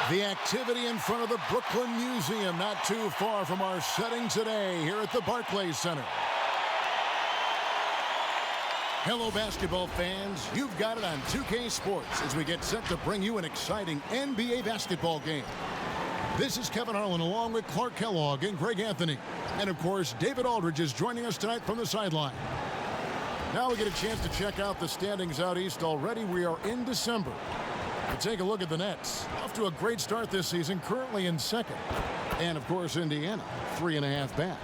The activity in front of the Brooklyn Museum, not too far from our setting today here at the Barclays Center. Hello, basketball fans. You've got it on 2K Sports as we get set to bring you an exciting NBA basketball game. This is Kevin Harlan along with Clark Kellogg and Greg Anthony. And, of course, David Aldridge is joining us tonight from the sideline. Now we get a chance to check out the standings out east already. We are in December. We'll take a look at the Nets. Off to a great start this season, currently in second. And, of course, Indiana, 3.5 back.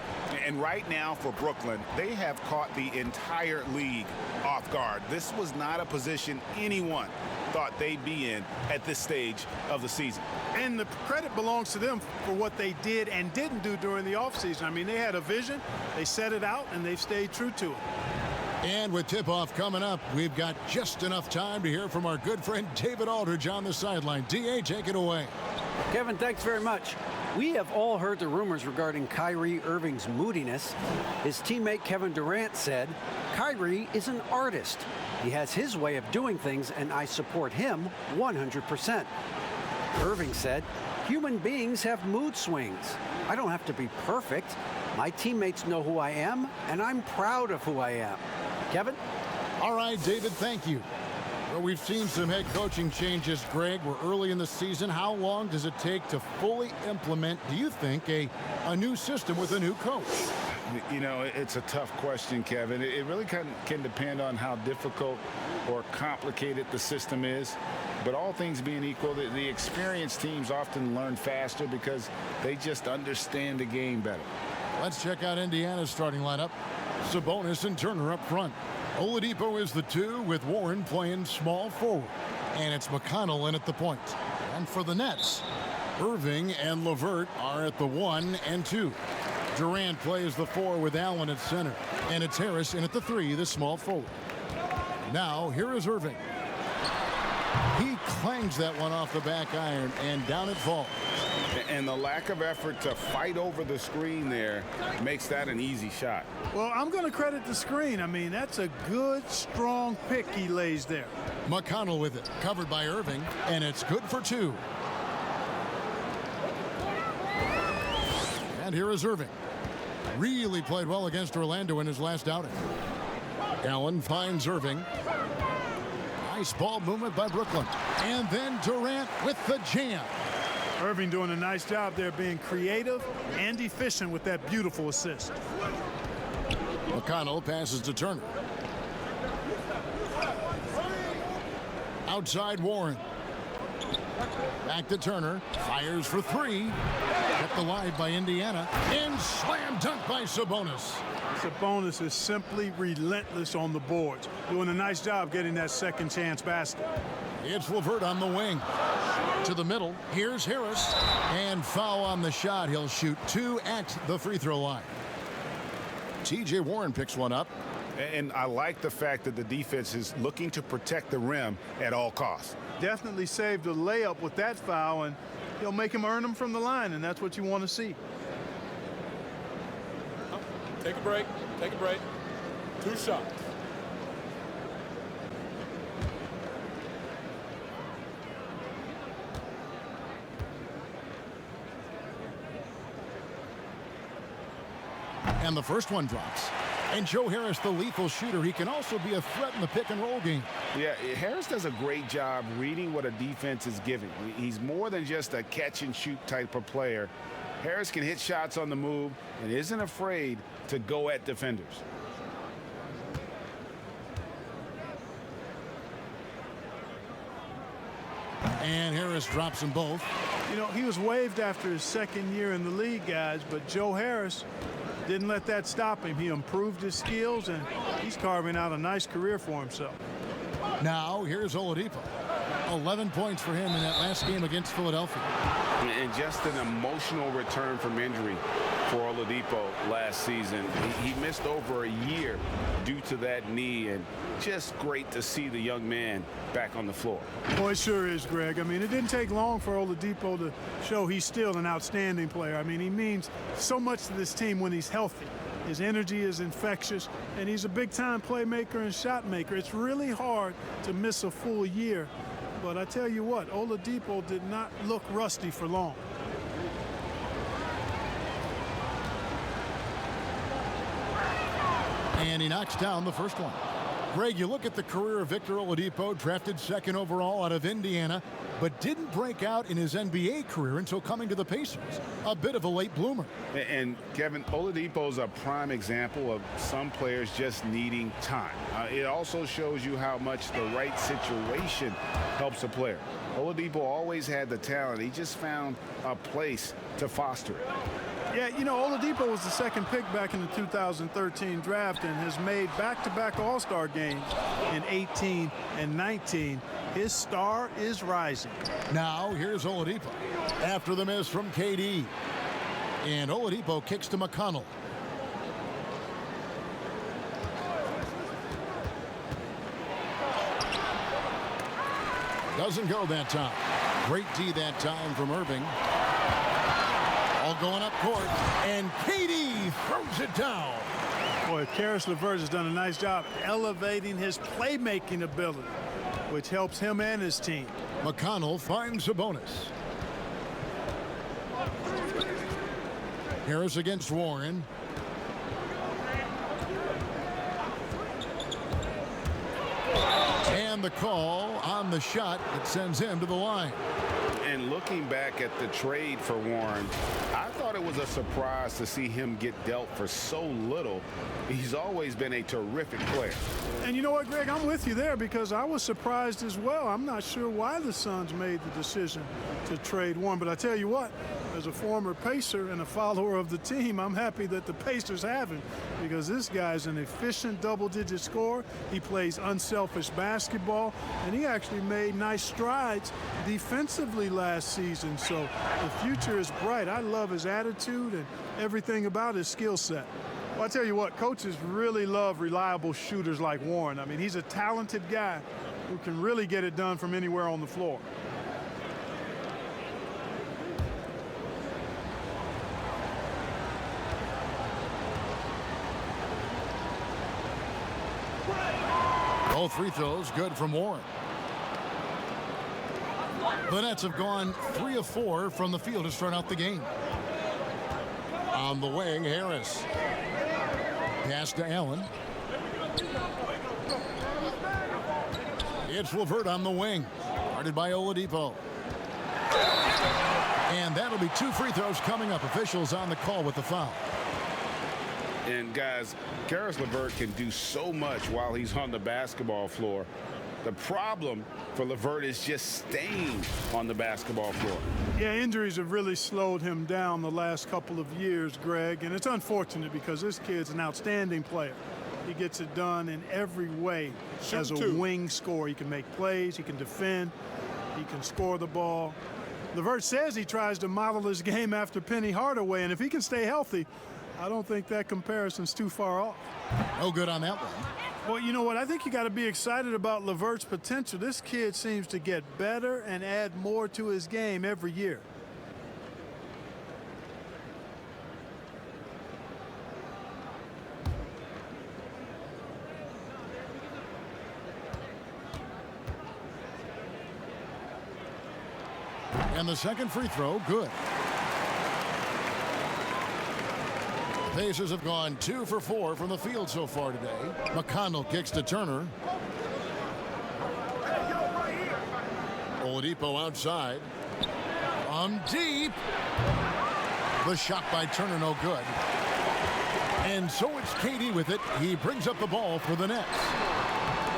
And right now for Brooklyn, they have caught the entire league off guard. This was not a position anyone thought they'd be in at this stage of the season. And the credit belongs to them for what they did and didn't do during the offseason. I mean, they had a vision, they set it out, and they've stayed true to it. And with tip-off coming up, we've got just enough time to hear from our good friend David Aldridge on the sideline. D.A., take it away. Kevin, thanks very much. We have all heard the rumors regarding Kyrie Irving's moodiness. His teammate Kevin Durant said, Kyrie is an artist. He has his way of doing things, and I support him 100%. Irving said, human beings have mood swings. I don't have to be perfect. My teammates know who I am, and I'm proud of who I am. Kevin? All right, David, thank you. Well, we've seen some head coaching changes, Greg. We're early in the season. How long does it take to fully implement, do you think, a new system with a new coach? You know, it's a tough question, Kevin. It really can depend on how difficult or complicated the system is. But all things being equal, the experienced teams often learn faster because they just understand the game better. Let's check out Indiana's starting lineup. Sabonis and Turner up front. Oladipo is the 2 with Warren playing small forward. And it's McConnell in at the point. And for the Nets, Irving and LeVert are at the 1 and 2. Durant plays the 4 with Allen at center. And it's Harris in at the 3, the small forward. Now, here is Irving. He clangs that one off the back iron, and down it falls. And the lack of effort to fight over the screen there makes that an easy shot. Well, I'm going to credit the screen. I mean, that's a good, strong pick he lays there. McConnell with it, covered by Irving, and it's good for 2. And here is Irving. Really played well against Orlando in his last outing. Allen finds Irving. Nice ball movement by Brooklyn. And then Durant with the jam. Irving doing a nice job there being creative and efficient with that beautiful assist. McConnell passes to Turner. Outside Warren. Back to Turner. Fires for 3. Kept alive by Indiana. And slam dunk by Sabonis. Sabonis is simply relentless on the boards. Doing a nice job getting that second chance basket. It's LeVert on the wing. To the middle. Here's Harris. And foul on the shot. He'll shoot 2 at the free throw line. T.J. Warren picks one up. And I like the fact that the defense is looking to protect the rim at all costs. Definitely saved a layup with that foul, and he'll make him earn them from the line, and that's what you want to see. Take a break. Take a break. 2 shots. And the first one drops. And Joe Harris, the lethal shooter, he can also be a threat in the pick-and-roll game. Yeah, Harris does a great job reading what a defense is giving. He's more than just a catch-and-shoot type of player. Harris can hit shots on the move and isn't afraid to go at defenders. And Harris drops them both. You know, he was waived after his second year in the league, guys, but Joe Harris didn't let that stop him. He improved his skills, and he's carving out a nice career for himself. Now, here's Oladipo. 11 points for him in that last game against Philadelphia. And just an emotional return from injury for Oladipo last season. He missed over a year due to that knee, and just great to see the young man back on the floor. Boy, it sure is, Greg. I mean, it didn't take long for Oladipo to show he's still an outstanding player. I mean, he means so much to this team when he's healthy. His energy is infectious, and he's a big-time playmaker and shot maker. It's really hard to miss a full year, But I tell you what, Oladipo did not look rusty for long. And he knocks down the first one. Greg, you look at the career of Victor Oladipo, drafted second overall out of Indiana, but didn't break out in his NBA career until coming to the Pacers. A bit of a late bloomer. And Kevin, Oladipo's a prime example of some players just needing time. It also shows you how much the right situation helps a player. Oladipo always had the talent. He just found a place to foster it. Yeah, you know, Oladipo was the second pick back in the 2013 draft and has made back-to-back All-Star games in 18 and 19. His star is rising. Now, here's Oladipo after the miss from KD. And Oladipo kicks to McConnell. Doesn't go that time. Great D that time from Irving. All going up court, and KD throws it down. Boy, Karis LeVert has done a nice job elevating his playmaking ability, which helps him and his team. McConnell finds a bonus. Harris against Warren. And the call on the shot that sends him to the line. And looking back at the trade for Warren, I thought it was a surprise to see him get dealt for so little. He's always been a terrific player. And you know what, Greg, I'm with you there because I was surprised as well. I'm not sure why the Suns made the decision to trade Warren, but I tell you what, as a former Pacer and a follower of the team, I'm happy that the Pacers have him because this guy's an efficient double-digit scorer. He plays unselfish basketball, and he actually made nice strides defensively last season. So the future is bright. I love his attitude and everything about his skill set. Well, I tell you what, coaches really love reliable shooters like Warren. I mean, he's a talented guy who can really get it done from anywhere on the floor. Both free throws good from Warren. The Nets have gone 3 of 4 from the field to start out the game. On the wing, Harris. Pass to Allen. It's LeVert on the wing. Guarded by Oladipo. And that'll be 2 free throws coming up. Officials on the call with the foul. And guys, Karis LeVert can do so much while he's on the basketball floor. The problem for LeVert is just staying on the basketball floor. Yeah, injuries have really slowed him down the last couple of years, Greg, and it's unfortunate because this kid's an outstanding player. He gets it done in every way as a wing scorer. He can make plays, he can defend, he can score the ball. LeVert says he tries to model his game after Penny Hardaway, and if he can stay healthy, I don't think that comparison's too far off. No good on that one. Well, you know what? I think you got to be excited about LeVert's potential. This kid seems to get better and add more to his game every year. And the second free throw, good. Pacers have gone 2 for 4 from the field so far today. McConnell kicks to Turner. Oladipo outside. From deep. The shot by Turner no good. And so it's KD with it. He brings up the ball for the Nets.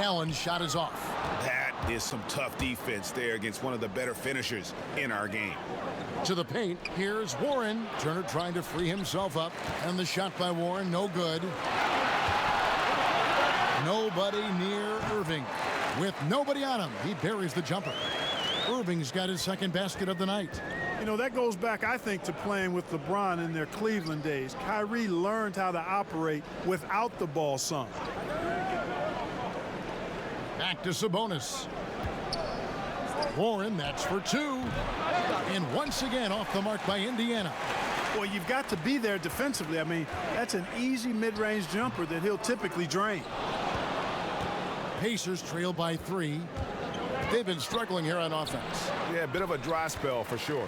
Allen's shot is off. That is some tough defense there against one of the better finishers in our game. To the paint, here's Warren. Turner trying to free himself up, and the shot by Warren, no good. Nobody near Irving. With nobody on him, he buries the jumper. Irving's got his second basket of the night. You know, that goes back, I think, to playing with LeBron in their Cleveland days. Kyrie learned how to operate without the ball some. Back to Sabonis. Warren, that's for 2. And once again off the mark by Indiana. Well, you've got to be there defensively. I mean, that's an easy mid-range jumper that he'll typically drain. Pacers trail by 3. They've been struggling here on offense. Yeah, a bit of a dry spell for sure.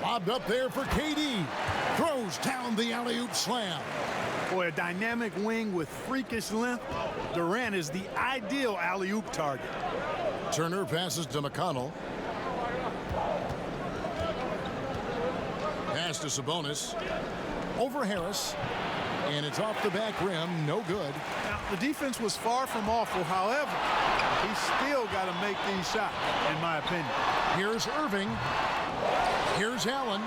Lobbed up there for KD. Throws down the alley-oop slam. Boy, a dynamic wing with freakish length. Durant is the ideal alley-oop target. Turner passes to McConnell. Pass to Sabonis. Over Harris. And it's off the back rim. No good. Now, the defense was far from awful. However, he's still got to make these shots, in my opinion. Here's Irving. Here's Allen.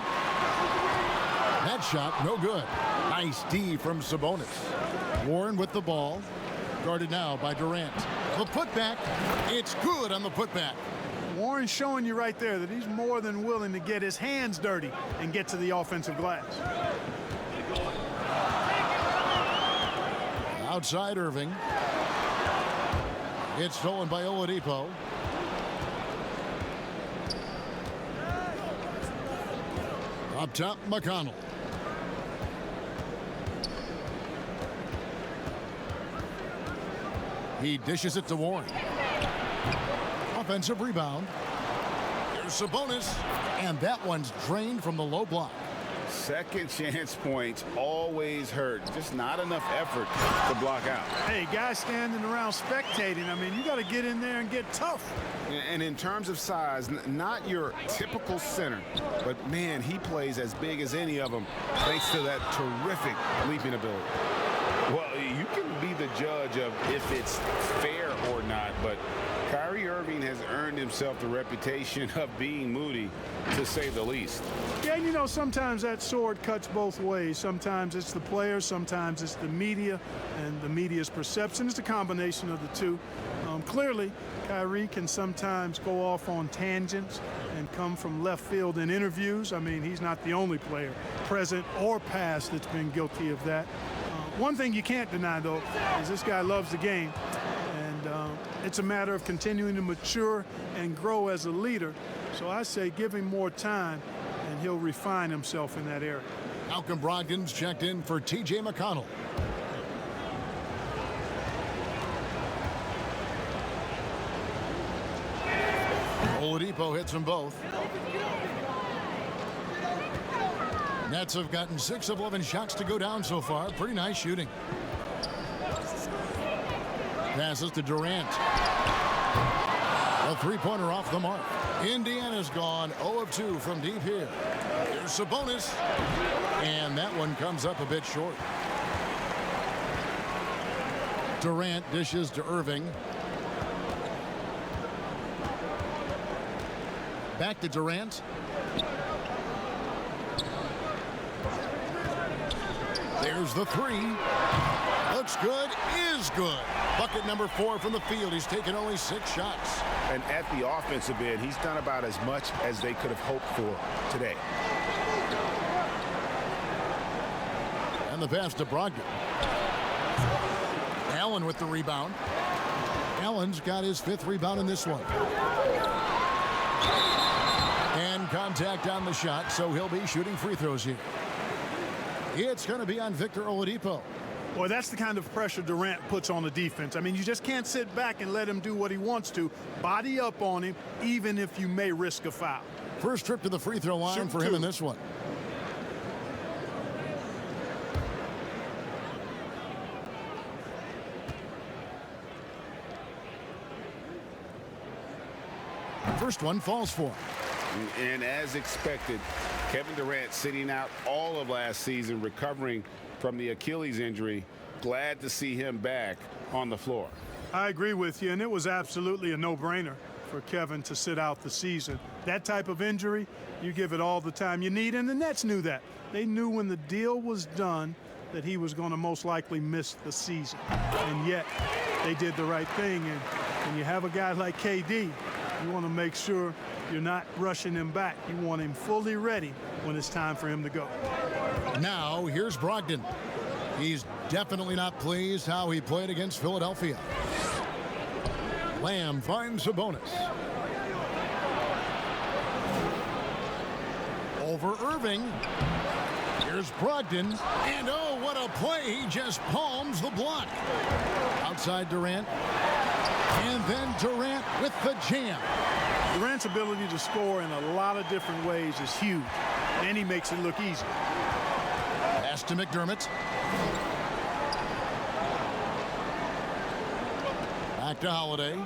That shot, no good. Nice D from Sabonis. Warren with the ball. Guarded now by Durant. The putback. It's good on the putback. Warren's showing you right there that he's more than willing to get his hands dirty and get to the offensive glass. Outside Irving. It's stolen by Oladipo. Up top, McConnell. He dishes it to Warren. Offensive rebound. Here's Sabonis. And that one's drained from the low block. Second chance points always hurt. Just not enough effort to block out. Hey, guys standing around spectating, I mean, you got to get in there and get tough. And in terms of size, not your typical center, but man, he plays as big as any of them thanks to that terrific leaping ability. Well, you can be the judge of if it's fair or not, but Kyrie Irving has earned himself the reputation of being moody, to say the least. Yeah, you know, sometimes that sword cuts both ways. Sometimes it's the players, sometimes it's the media, and the media's perception. It's a combination of the two. Clearly, Kyrie can sometimes go off on tangents and come from left field in interviews. I mean, he's not the only player, present or past, that's been guilty of that. One thing you can't deny, though, is this guy loves the game. And it's a matter of continuing to mature and grow as a leader. So I say give him more time, and he'll refine himself in that area. Malcolm Brogdon's checked in for T.J. McConnell. Oladipo hits them both. Nets have gotten 6 of 11 shots to go down so far. Pretty nice shooting. Passes to Durant. A three-pointer off the mark. Indiana's gone 0 of 2 from deep here. Here's Sabonis. And that one comes up a bit short. Durant dishes to Irving. Back to Durant. There's the three. Looks good, is good. Bucket number 4 from the field. He's taken only 6 shots. And at the offensive end, he's done about as much as they could have hoped for today. And the pass to Brogdon. Allen with the rebound. Allen's got his 5th rebound in this one. And contact on the shot, so he'll be shooting free throws here. It's going to be on Victor Oladipo. Boy, that's the kind of pressure Durant puts on the defense. I mean, you just can't sit back and let him do what he wants to. Body up on him, even if you may risk a foul. First trip to the free throw line Shoot for him in this one. First one falls for him. And as expected, Kevin Durant sitting out all of last season, recovering from the Achilles injury. Glad to see him back on the floor. I agree with you, and it was absolutely a no-brainer for Kevin to sit out the season. That type of injury, you give it all the time you need, and the Nets knew that. They knew when the deal was done that he was going to most likely miss the season. And yet, they did the right thing, and when you have a guy like KD, you want to make sure you're not rushing him back. You want him fully ready when it's time for him to go. Now, here's Brogdon. He's definitely not pleased how he played against Philadelphia. Lamb finds Sabonis. Over Irving. Here's Brogdon. And oh, what a play. He just palms the block. Outside Durant. And then Durant with the jam. Durant's ability to score in a lot of different ways is huge, and he makes it look easy. Pass to McDermott. Back to Holiday.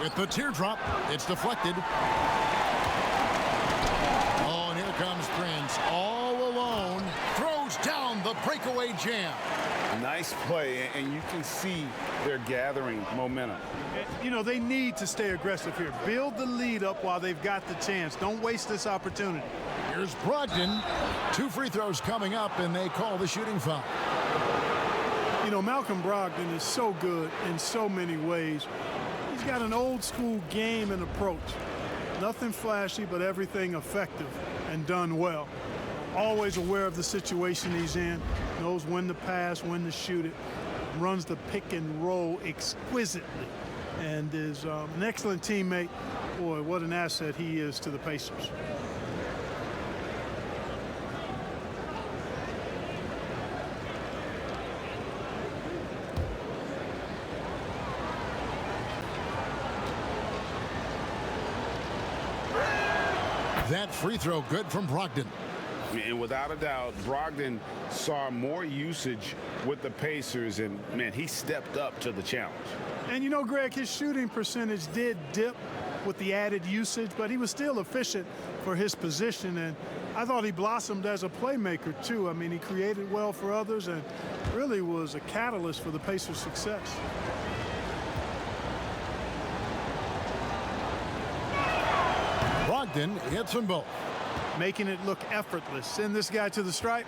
With the teardrop, it's deflected. Oh, and here comes Prince all alone. Throws down the breakaway jam. Nice play, and you can see they're gathering momentum. You know, they need to stay aggressive here. Build the lead up while they've got the chance. Don't waste this opportunity. Here's Brogdon. 2 free throws coming up, and they call the shooting foul. You know, Malcolm Brogdon is so good in so many ways. He's got an old school game and approach. Nothing flashy, but everything effective and done well. Always aware of the situation he's in, knows when to pass, when to shoot it, runs the pick and roll exquisitely, and is an excellent teammate. Boy, what an asset he is to the Pacers. That free throw good from Brogdon. And without a doubt, Brogdon saw more usage with the Pacers, and, man, he stepped up to the challenge. And, you know, Greg, his shooting percentage did dip with the added usage, but he was still efficient for his position, and I thought he blossomed as a playmaker, too. I mean, he created well for others and really was a catalyst for the Pacers' success. Brogdon hits them both. Making it look effortless. Send this guy to the stripe,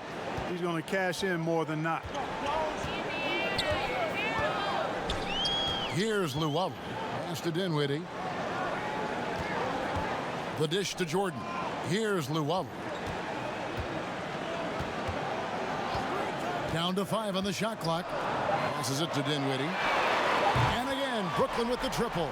he's going to cash in more than not. Here's Llewellyn. Pass to Dinwiddie. The dish to Jordan. Here's Llewellyn. Down to 5 on the shot clock. Passes it to Dinwiddie. And again, Brooklyn with the triple.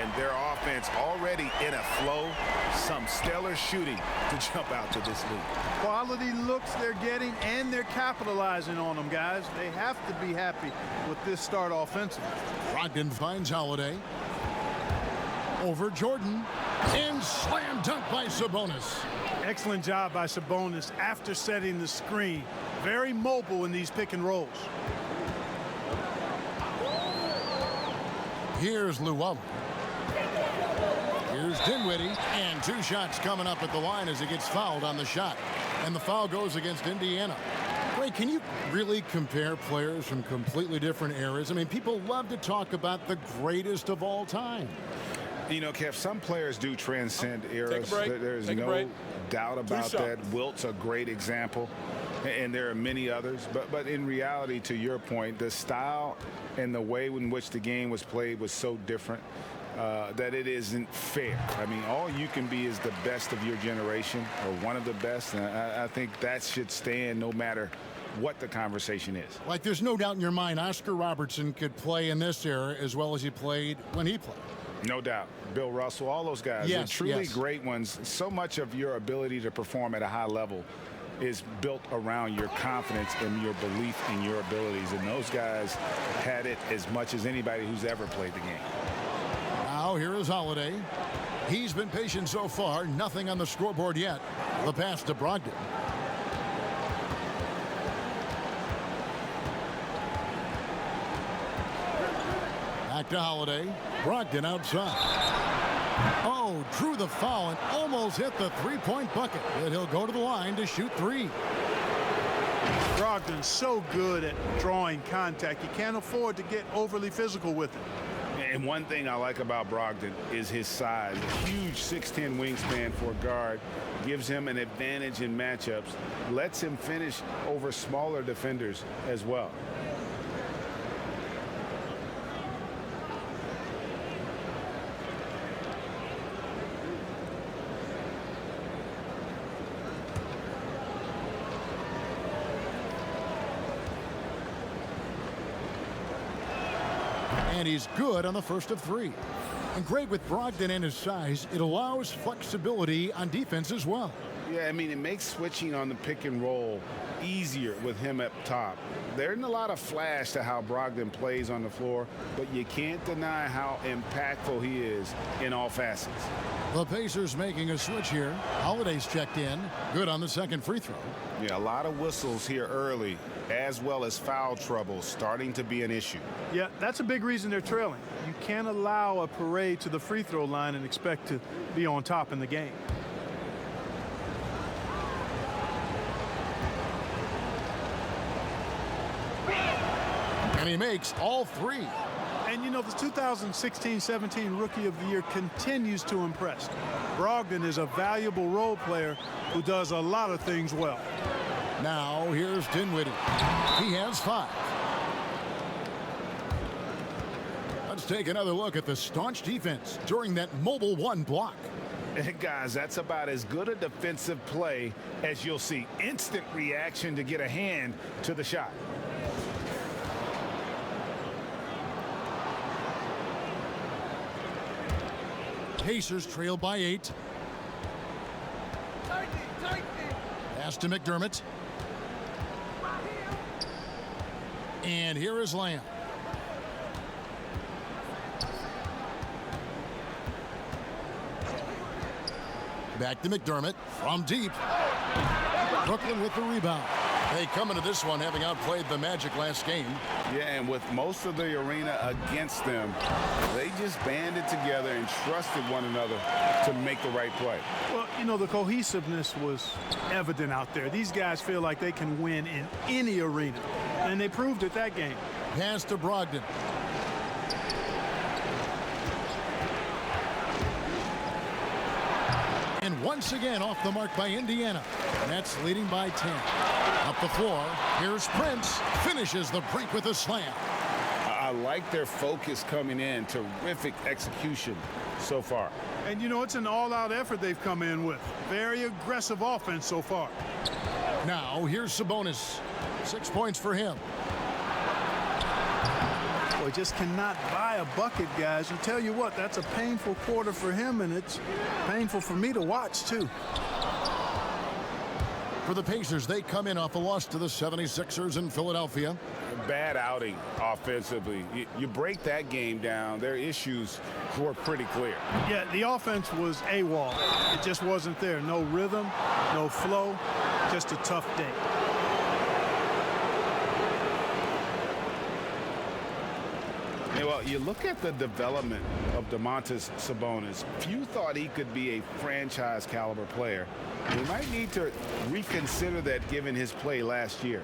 And their offense already in a flow. Some stellar shooting to jump out to this lead. Quality looks they're getting, and they're capitalizing on them, guys. They have to be happy with this start offensively. Brogdon finds Holiday. Over Jordan. And slam dunk by Sabonis. Excellent job by Sabonis after setting the screen. Very mobile in these pick and rolls. Here's Llewellyn. Here's Dinwiddie, and 2 shots coming up at the line as he gets fouled on the shot. And the foul goes against Indiana. Ray, can you really compare players from completely different eras? I mean, people love to talk about the greatest of all time. You know, Kev, some players do transcend eras. There's no doubt about that. Wilt's a great example, and there are many others. But in reality, to your point, the style and the way in which the game was played was so different that it isn't fair. I mean, all you can be is the best of your generation, or one of the best, and I think that should stand no matter what the conversation is. Like, there's no doubt in your mind Oscar Robertson could play in this era as well as he played when he played. No doubt. Bill Russell, all those guys, yes, are truly great ones. So much of your ability to perform at a high level is built around your confidence and your belief in your abilities. And those guys had it as much as anybody who's ever played the game. Now here is Holiday. He's been patient so far. Nothing on the scoreboard yet. The pass to Brogdon. Back to Holiday. Brogdon outside. Oh, drew the foul and almost hit the three-point bucket. But he'll go to the line to shoot 3. Brogdon's so good at drawing contact. You can't afford to get overly physical with it. And one thing I like about Brogdon is his size. A huge 6'10" wingspan for a guard gives him an advantage in matchups, lets him finish over smaller defenders as well. And he's good on the first of 3. And great with Brogdon and his size, it allows flexibility on defense as well. Yeah, I mean, it makes switching on the pick and roll easier with him up top. There isn't a lot of flash to how Brogdon plays on the floor, but you can't deny how impactful he is in all facets. The Pacers making a switch here. Holiday's checked in. Good on the second free throw. Yeah, a lot of whistles here early, as well as foul trouble starting to be an issue. Yeah, that's a big reason they're trailing. You can't allow a parade to the free throw line and expect to be on top in the game. And he makes all three. And you know, the 2016-17 Rookie of the Year continues to impress. Brogdon is a valuable role player who does a lot of things well. Now here's Dinwiddie. He has 5. Let's take another look at the staunch defense during that mobile 1 block. Guys, that's about as good a defensive play as you'll see. Instant reaction to get a hand to the shot. Pacers trail by 8. Pass to McDermott. And here is Lamb. Back to McDermott from deep. Brooklyn with the rebound. They come into this one having outplayed the Magic last game. Yeah, and with most of the arena against them, they just banded together and trusted one another to make the right play. Well, you know, the cohesiveness was evident out there. These guys feel like they can win in any arena, and they proved it that game. Pass to Brogdon. And once again off the mark by Indiana. Nets leading by 10. Up the floor, here's Prince. Finishes the break with a slam. I like their focus coming in. Terrific execution so far. And you know, it's an all-out effort they've come in with. Very aggressive offense so far. Now here's Sabonis. 6 points for him. Boy, just cannot buy a bucket, guys. And tell you what, that's a painful quarter for him, and it's painful for me to watch, too. For the Pacers, they come in off a loss to the 76ers in Philadelphia. Bad outing offensively. You break that game down, their issues were pretty clear. Yeah, the offense was AWOL. It just wasn't there. No rhythm, no flow, just a tough day. Yeah, well, you look at the development of Domantas Sabonis. Few thought he could be a franchise caliber player. We might need to reconsider that given his play last year.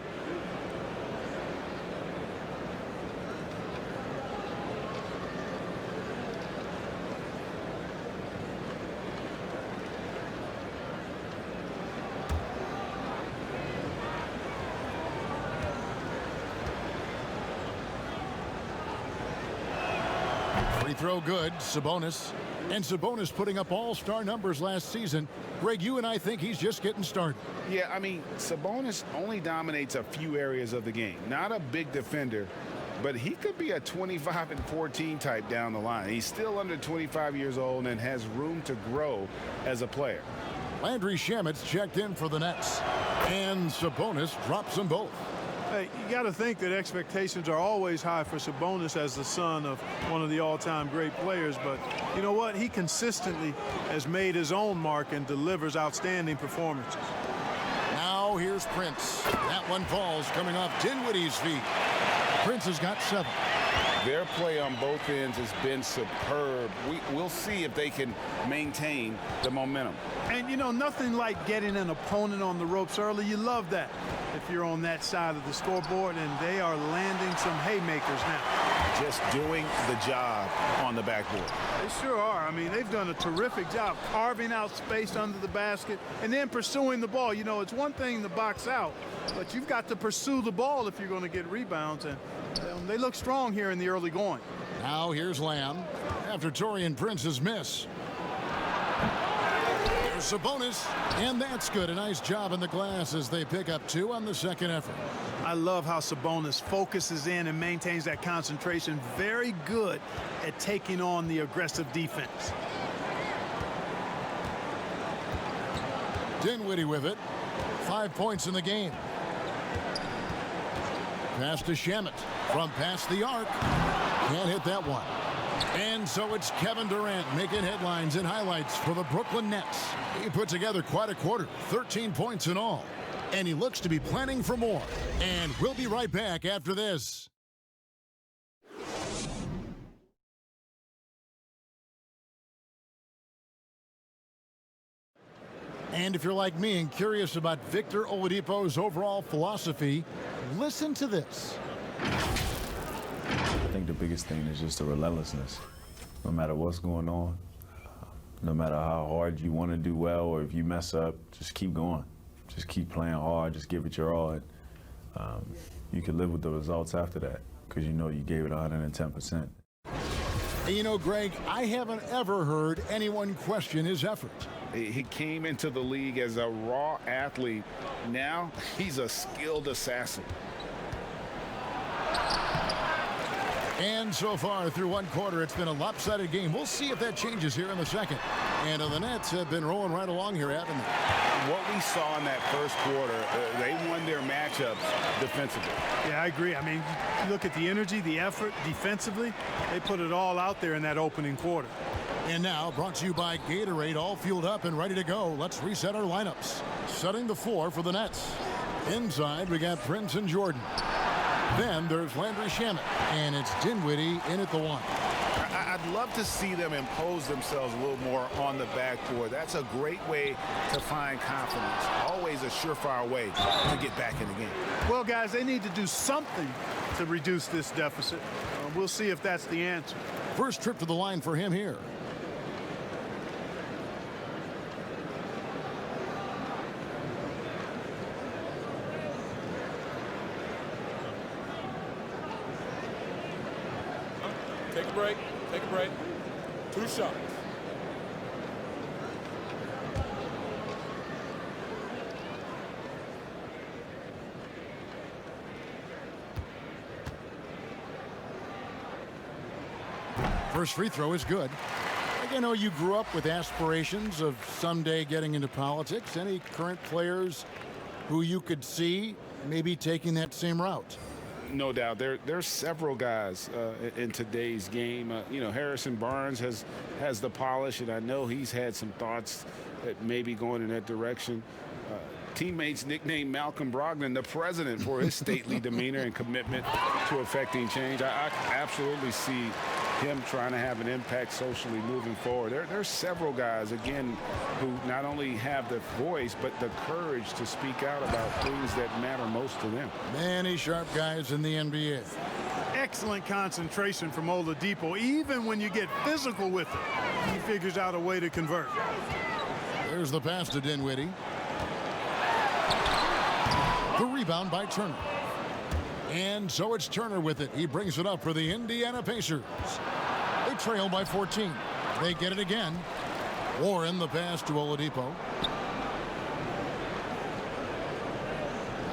Free throw good, Sabonis. And Sabonis putting up all-star numbers last season. Greg, you and I think he's just getting started. Yeah, I mean, Sabonis only dominates a few areas of the game. Not a big defender, but he could be a 25-14 type down the line. He's still under 25 years old and has room to grow as a player. Landry Shamet's checked in for the Nets. And Sabonis drops them both. Hey, you got to think that expectations are always high for Sabonis as the son of one of the all-time great players. But you know what? He consistently has made his own mark and delivers outstanding performances. Now here's Prince. That one falls coming off Dinwiddie's feet. Prince has got 7. Their play on both ends has been superb. We'll see if they can maintain the momentum. And, you know, nothing like getting an opponent on the ropes early. You love that if you're on that side of the scoreboard, and they are landing some haymakers now. Just doing the job on the backboard. They sure are. I mean, they've done a terrific job carving out space under the basket and then pursuing the ball. You know, it's one thing to box out, but you've got to pursue the ball if you're going to get rebounds, and they look strong here in the early going. Now here's Lamb after Taurean Prince's miss. There's Sabonis, and that's good. A nice job in the glass as they pick up 2 on the second effort. I love how Sabonis focuses in and maintains that concentration. Very good at taking on the aggressive defense. Dinwiddie with it. 5 points in the game. pass to Shamet from past the arc. Can't hit that one. And so it's Kevin Durant making headlines and highlights for the Brooklyn Nets. He put together quite a quarter, 13 points in all. And he looks to be planning for more. And we'll be right back after this. And if you're like me and curious about Victor Oladipo's overall philosophy, listen to this. I think the biggest thing is just the relentlessness. No matter what's going on, no matter how hard you want to do well, or if you mess up, just keep going. Just keep playing hard, just give it your all. And, you can live with the results after that because you know you gave it 110%. And you know, Greg, I haven't ever heard anyone question his effort. He came into the league as a raw athlete. Now he's a skilled assassin. And so far through one quarter, it's been a lopsided game. We'll see if that changes here in the second. And the Nets have been rolling right along here, haven't they? What we saw in that first quarter, they won their matchups defensively. Yeah, I agree. I mean, you look at the energy, the effort defensively, they put it all out there in that opening quarter. And now, brought to you by Gatorade, all fueled up and ready to go. Let's reset our lineups. Setting the floor for the Nets. Inside, we got Prince and Jordan. Then there's Landry Shamet, and it's Dinwiddie in at the one. I'd love to see them impose themselves a little more on the backboard. That's a great way to find confidence. Always a surefire way to get back in the game. Well, guys, they need to do something to reduce this deficit. We'll see if that's the answer. First trip to the line for him here. Take a break. Take a break. 2 shots. First free throw is good. I know you grew up with aspirations of someday getting into politics. Any current players who you could see maybe taking that same route? No doubt. There's several guys in today's game. You know, Harrison Barnes has the polish, and I know he's had some thoughts that maybe going in that direction. Teammates nicknamed Malcolm Brogdon the president for his stately demeanor and commitment to affecting change. I absolutely see him trying to have an impact socially moving forward. There's several guys, again, who not only have the voice, but the courage to speak out about things that matter most to them. Many sharp guys in the NBA. Excellent concentration from Oladipo. Even when you get physical with it, he figures out a way to convert. There's the pass to Dinwiddie. The rebound by Turner. And so it's Turner with it. He brings it up for the Indiana Pacers. They trail by 14. They get it again. Warren the pass to Oladipo.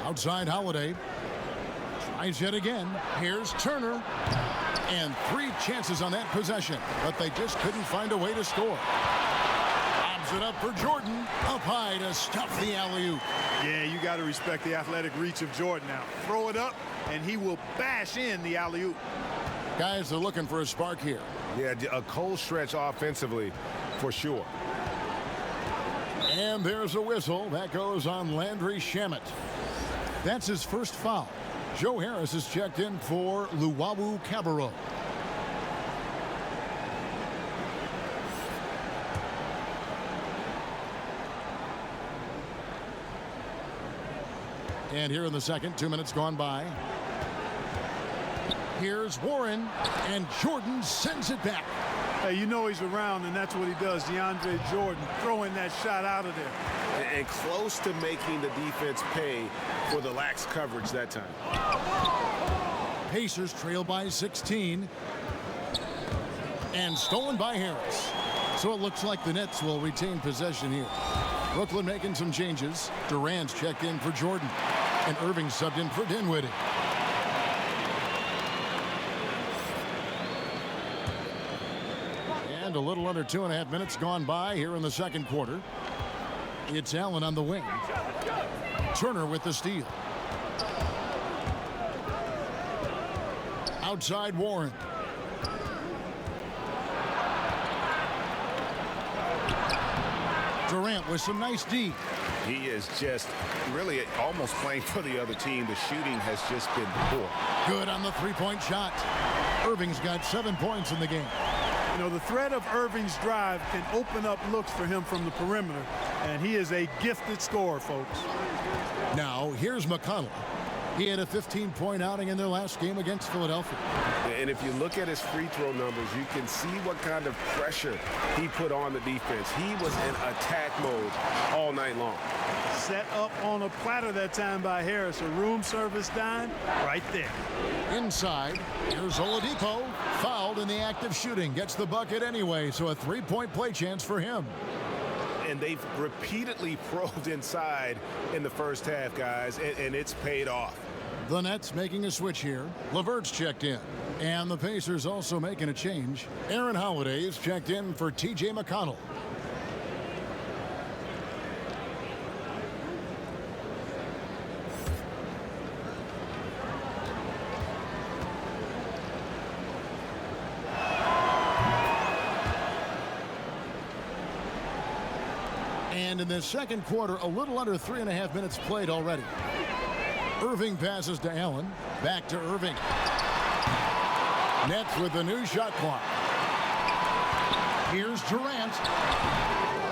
Outside Holiday. Tries yet again. Here's Turner. And 3 chances on that possession, but they just couldn't find a way to score. Lobs it up for Jordan. Up high to stuff the alley-oop. Yeah, you got to respect the athletic reach of Jordan now. Throw it up, and he will bash in the alley-oop. Guys are looking for a spark here. Yeah, a cold stretch offensively, for sure. And there's a whistle. That goes on Landry Shamet. That's his first foul. Joe Harris is checked in for Luwawu Cabarro. And here in the second, 2 minutes gone by. Here's Warren, and Jordan sends it back. Hey, you know he's around, and that's what he does. DeAndre Jordan throwing that shot out of there. And close to making the defense pay for the lax coverage that time. Pacers trail by 16. And stolen by Harris. So it looks like the Nets will retain possession here. Brooklyn making some changes. Durant's checked in for Jordan. And Irving subbed in for Dinwiddie. And a little under 2.5 minutes gone by here in the second quarter. It's Allen on the wing. Turner with the steal. Outside Warren. Durant with some nice D. He is just really almost playing for the other team. The shooting has just been poor. Good on the three-point shot. Irving's got 7 points in the game. You know, the threat of Irving's drive can open up looks for him from the perimeter, and he is a gifted scorer, folks. Now, here's McConnell. He had a 15-point outing in their last game against Philadelphia. And if you look at his free throw numbers, you can see what kind of pressure he put on the defense. He was in attack mode all night long. Set up on a platter that time by Harris. A room service dime right there. Inside, here's Oladipo. Fouled in the act of shooting. Gets the bucket anyway, so a three-point play chance for him. And they've repeatedly probed inside in the first half, guys, and it's paid off. The Nets making a switch here. LeVert's checked in. And the Pacers also making a change. Aaron Holiday's checked in for T.J. McConnell. And in the second quarter, a little under 3.5 minutes played already. Irving passes to Allen. Back to Irving. Nets with the new shot clock. Here's Durant.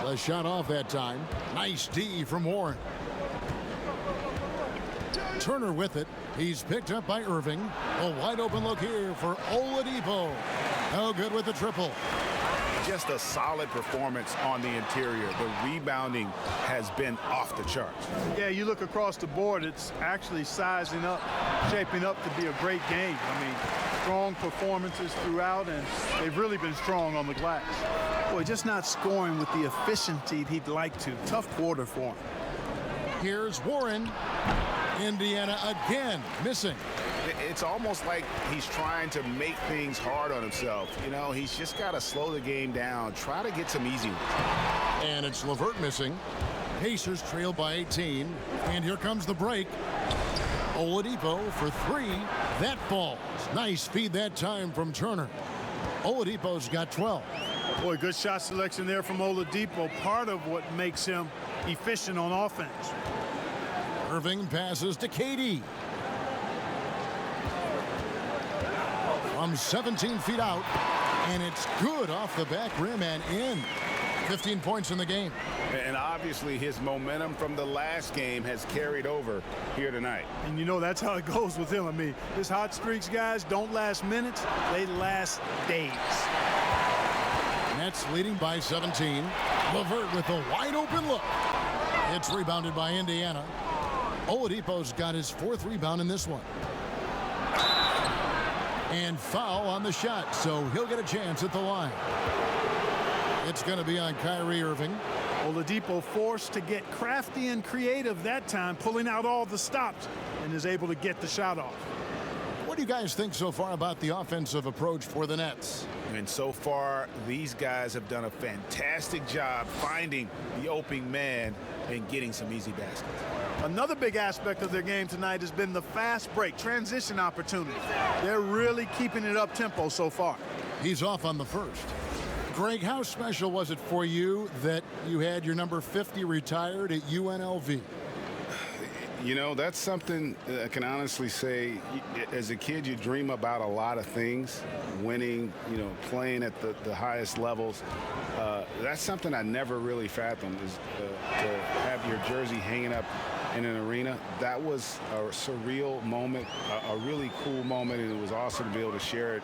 The shot off that time. Nice D from Warren. Turner with it. He's picked up by Irving. A wide open look here for Oladipo. No good with the triple. Just a solid performance on the interior. The rebounding has been off the charts. Yeah, you look across the board, it's actually sizing up, shaping up to be a great game. I mean, strong performances throughout, and they've really been strong on the glass. Boy, just not scoring with the efficiency he'd like to. Tough quarter for him. Here's Warren. Indiana again missing. It's almost like he's trying to make things hard on himself. You know, he's just got to slow the game down, try to get some easy ones. And it's LeVert missing. Pacers trail by 18. And here comes the break. Oladipo for three. That falls. Nice feed that time from Turner. Oladipo's got 12. Boy, good shot selection there from Oladipo. Part of what makes him efficient on offense. Irving passes to KD. From 17 feet out, and it's good off the back rim and in. 15 points in the game. And obviously his momentum from the last game has carried over here tonight. And you know that's how it goes with him. I mean, his hot streaks, guys, don't last minutes, they last days. Nets leading by 17. LeVert with a wide open look. It's rebounded by Indiana. Oladipo's got his fourth rebound in this one. And foul on the shot, so he'll get a chance at the line. It's going to be on Kyrie Irving. Oladipo forced to get crafty and creative that time, pulling out all the stops, and is able to get the shot off. What do you guys think so far about the offensive approach for the Nets? And so far, these guys have done a fantastic job finding the open man and getting some easy baskets. Another big aspect of their game tonight has been the fast break, transition opportunity. They're really keeping it up tempo so far. He's off on the first. Greg, how special was it for you that you had your number 50 retired at UNLV? You know, that's something I can honestly say. As a kid, you dream about a lot of things, winning, you know, playing at the highest levels. That's something I never really fathomed, is to have your jersey hanging up in an arena. That was a surreal moment, a really cool moment, and it was awesome to be able to share it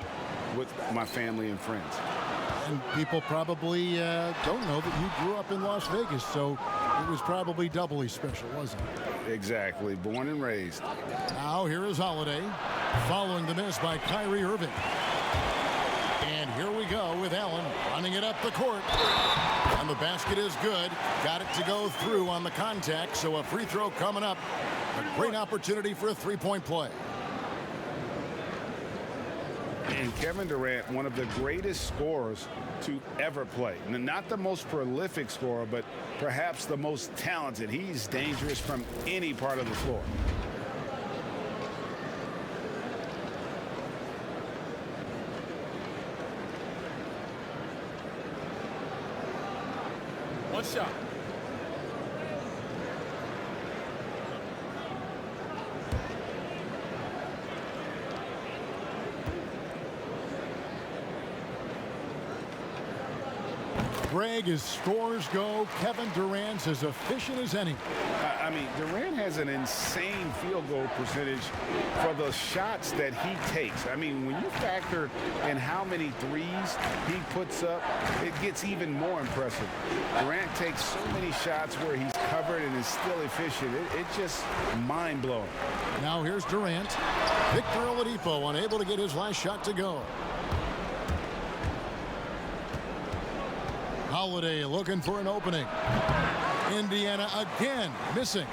with my family and friends. And people probably don't know that you grew up in Las Vegas, so it was probably doubly special, wasn't it? Exactly. Born and raised. Now here is Holiday, following the miss by Kyrie Irving. And here we go with Allen running it up the court. And the basket is good. Got it to go through on the contact, so a free throw coming up. A great opportunity for a three-point play. And Kevin Durant, one of the greatest scorers to ever play. Not the most prolific scorer, but perhaps the most talented. He's dangerous from any part of the floor. Last shot. Greg, as scores go, Kevin Durant's as efficient as any. I mean, Durant has an insane field goal percentage for the shots that he takes. I mean, when you factor in how many threes he puts up, it gets even more impressive. Durant takes so many shots where he's covered and is still efficient. It's just mind-blowing. Now here's Durant. Victor Oladipo unable to get his last shot to go. Holiday looking for an opening. Indiana again missing.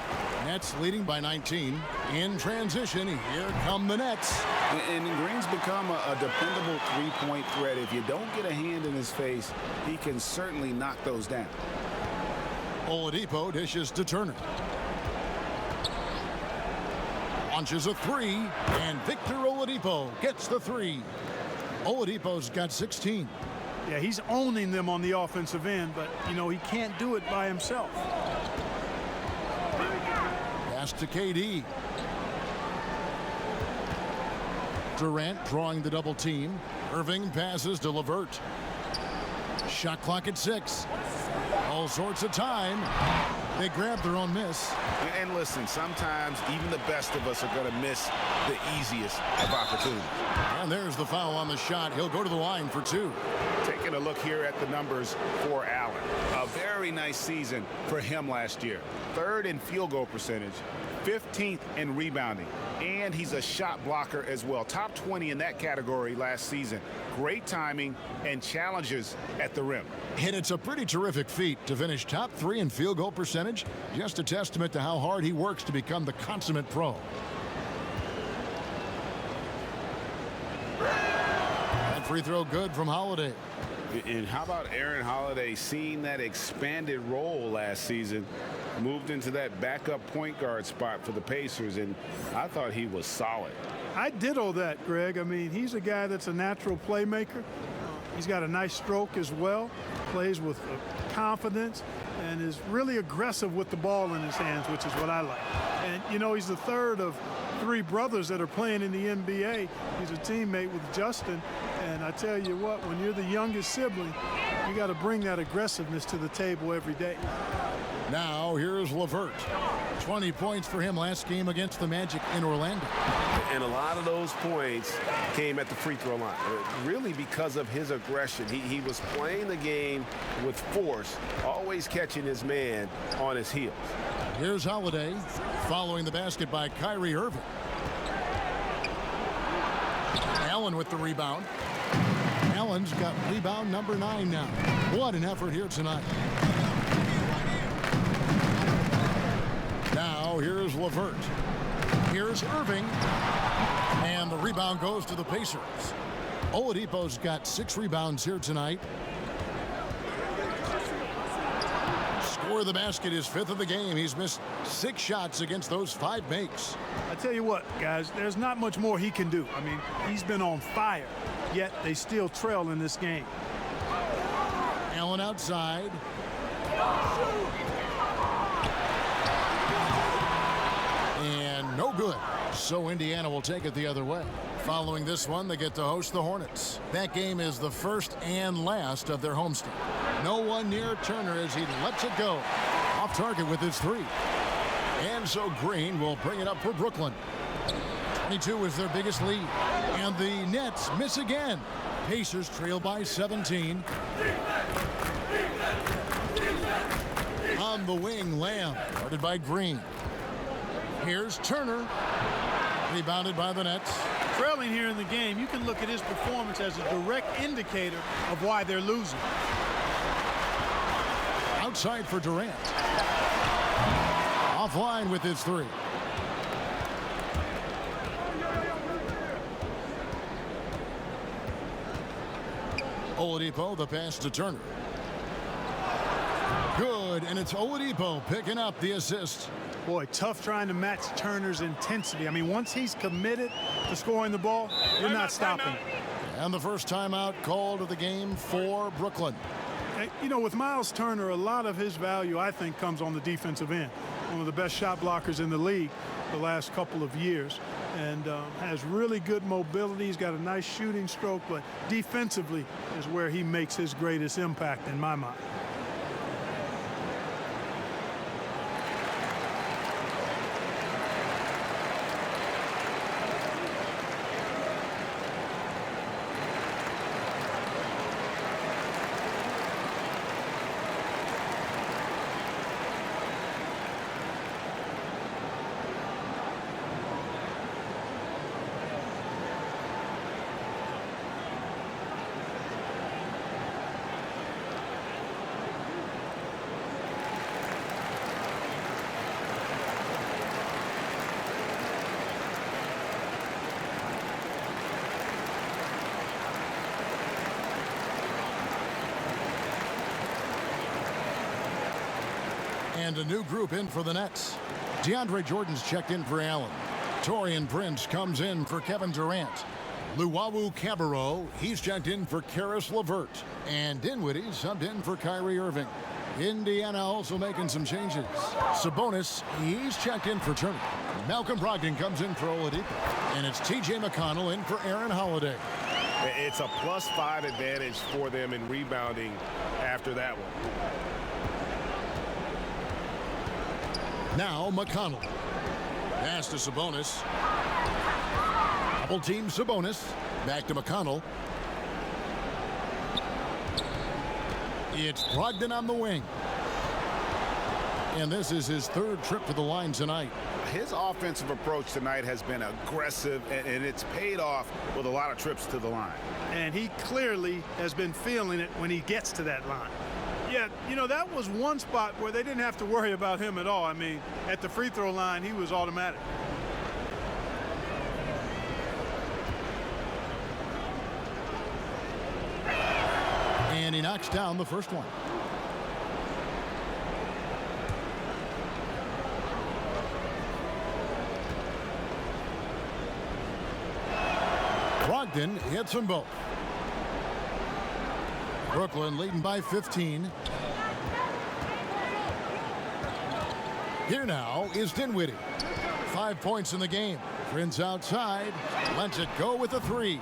Nets leading by 19. In transition, here come the Nets. And Green's become a dependable three-point threat. If you don't get a hand in his face, he can certainly knock those down. Oladipo dishes to Turner. Launches a three, and Victor Oladipo gets the three. Oladipo's got 16. Yeah, he's owning them on the offensive end, but, you know, he can't do it by himself. Pass to KD. Durant drawing the double team. Irving passes to LeVert. Shot clock at 6. All sorts of time. They grab their own miss. And listen, sometimes even the best of us are going to miss the easiest of opportunities. And there's the foul on the shot. He'll go to the line for 2. Taking a look here at the numbers for Allen. A very nice season for him last year. 3rd in field goal percentage, 15th in rebounding, and he's a shot blocker as well. Top 20 in that category last season. Great timing and challenges at the rim. And it's a pretty terrific feat to finish top 3 in field goal percentage. Just a testament to how hard he works to become the consummate pro. That free throw good from Holiday. And how about Aaron Holiday seeing that expanded role last season, moved into that backup point guard spot for the Pacers, and I thought he was solid. I ditto that, Greg. I mean, he's a guy that's a natural playmaker. He's got a nice stroke as well, plays with confidence, and is really aggressive with the ball in his hands, which is what I like. And, you know, he's the 3rd of 3 brothers that are playing in the NBA. He's a teammate with Justin. And I tell you what, when you're the youngest sibling, you got to bring that aggressiveness to the table every day. Now here's LeVert. 20 points for him last game against the Magic in Orlando. And a lot of those points came at the free throw line, really because of his aggression. He was playing the game with force, always catching his man on his heels. Here's Holiday following the basket by Kyrie Irving. Allen with the rebound. Allen's got rebound number 9 now. What an effort here tonight. Now here's LeVert. Here's Irving. And the rebound goes to the Pacers. Oladipo's got 6 rebounds here tonight. Score of the basket is 5th of the game. He's missed 6 shots against those 5 makes. I tell you what, guys, there's not much more he can do. I mean, he's been on fire, yet they still trail in this game. Allen outside. And no good. So Indiana will take it the other way. Following this one, they get to host the Hornets. That game is the first and last of their homestand. No one near Turner as he lets it go. Off target with his 3. And so Green will bring it up for Brooklyn. 22 is their biggest lead. And the Nets miss again. Pacers trail by 17. On the wing, Lamb, guarded by Green. Here's Turner. Rebounded by the Nets. Trailing here in the game, you can look at his performance as a direct indicator of why they're losing. Outside for Durant. Offline with his 3. Oladipo, the pass to Turner. Good, and it's Oladipo picking up the assist. Boy, tough trying to match Turner's intensity. I mean, once he's committed to scoring the ball, you're not stopping. And the first timeout called of the game for Brooklyn. You know, with Miles Turner, a lot of his value, I think, comes on the defensive end. One of the best shot blockers in the league the last couple of years, and has really good mobility. He's got a nice shooting stroke, but defensively is where he makes his greatest impact in my mind. And a new group in for the Nets. DeAndre Jordan's checked in for Allen. Taurean Prince comes in for Kevin Durant. Luwawu Cabarrot, he's checked in for Karis LeVert. And Dinwiddie subbed in for Kyrie Irving. Indiana also making some changes. Sabonis, he's checked in for Turner. Malcolm Brogdon comes in for Oladipo. And it's T.J. McConnell in for Aaron Holiday. It's a +5 advantage for them in rebounding after that one. Now McConnell. Pass to Sabonis. Double team Sabonis. Back to McConnell. It's Brogdon on the wing. And this is his third trip to the line tonight. His offensive approach tonight has been aggressive, and it's paid off with a lot of trips to the line. And he clearly has been feeling it when he gets to that line. Yeah, you know, that was one spot where they didn't have to worry about him at all. I mean, at the free throw line, he was automatic. And he knocks down the first one. Brogdon hits them both. Brooklyn leading by 15. Here now is Dinwiddie. 5 points in the game. Prince outside. Lets it go with a three.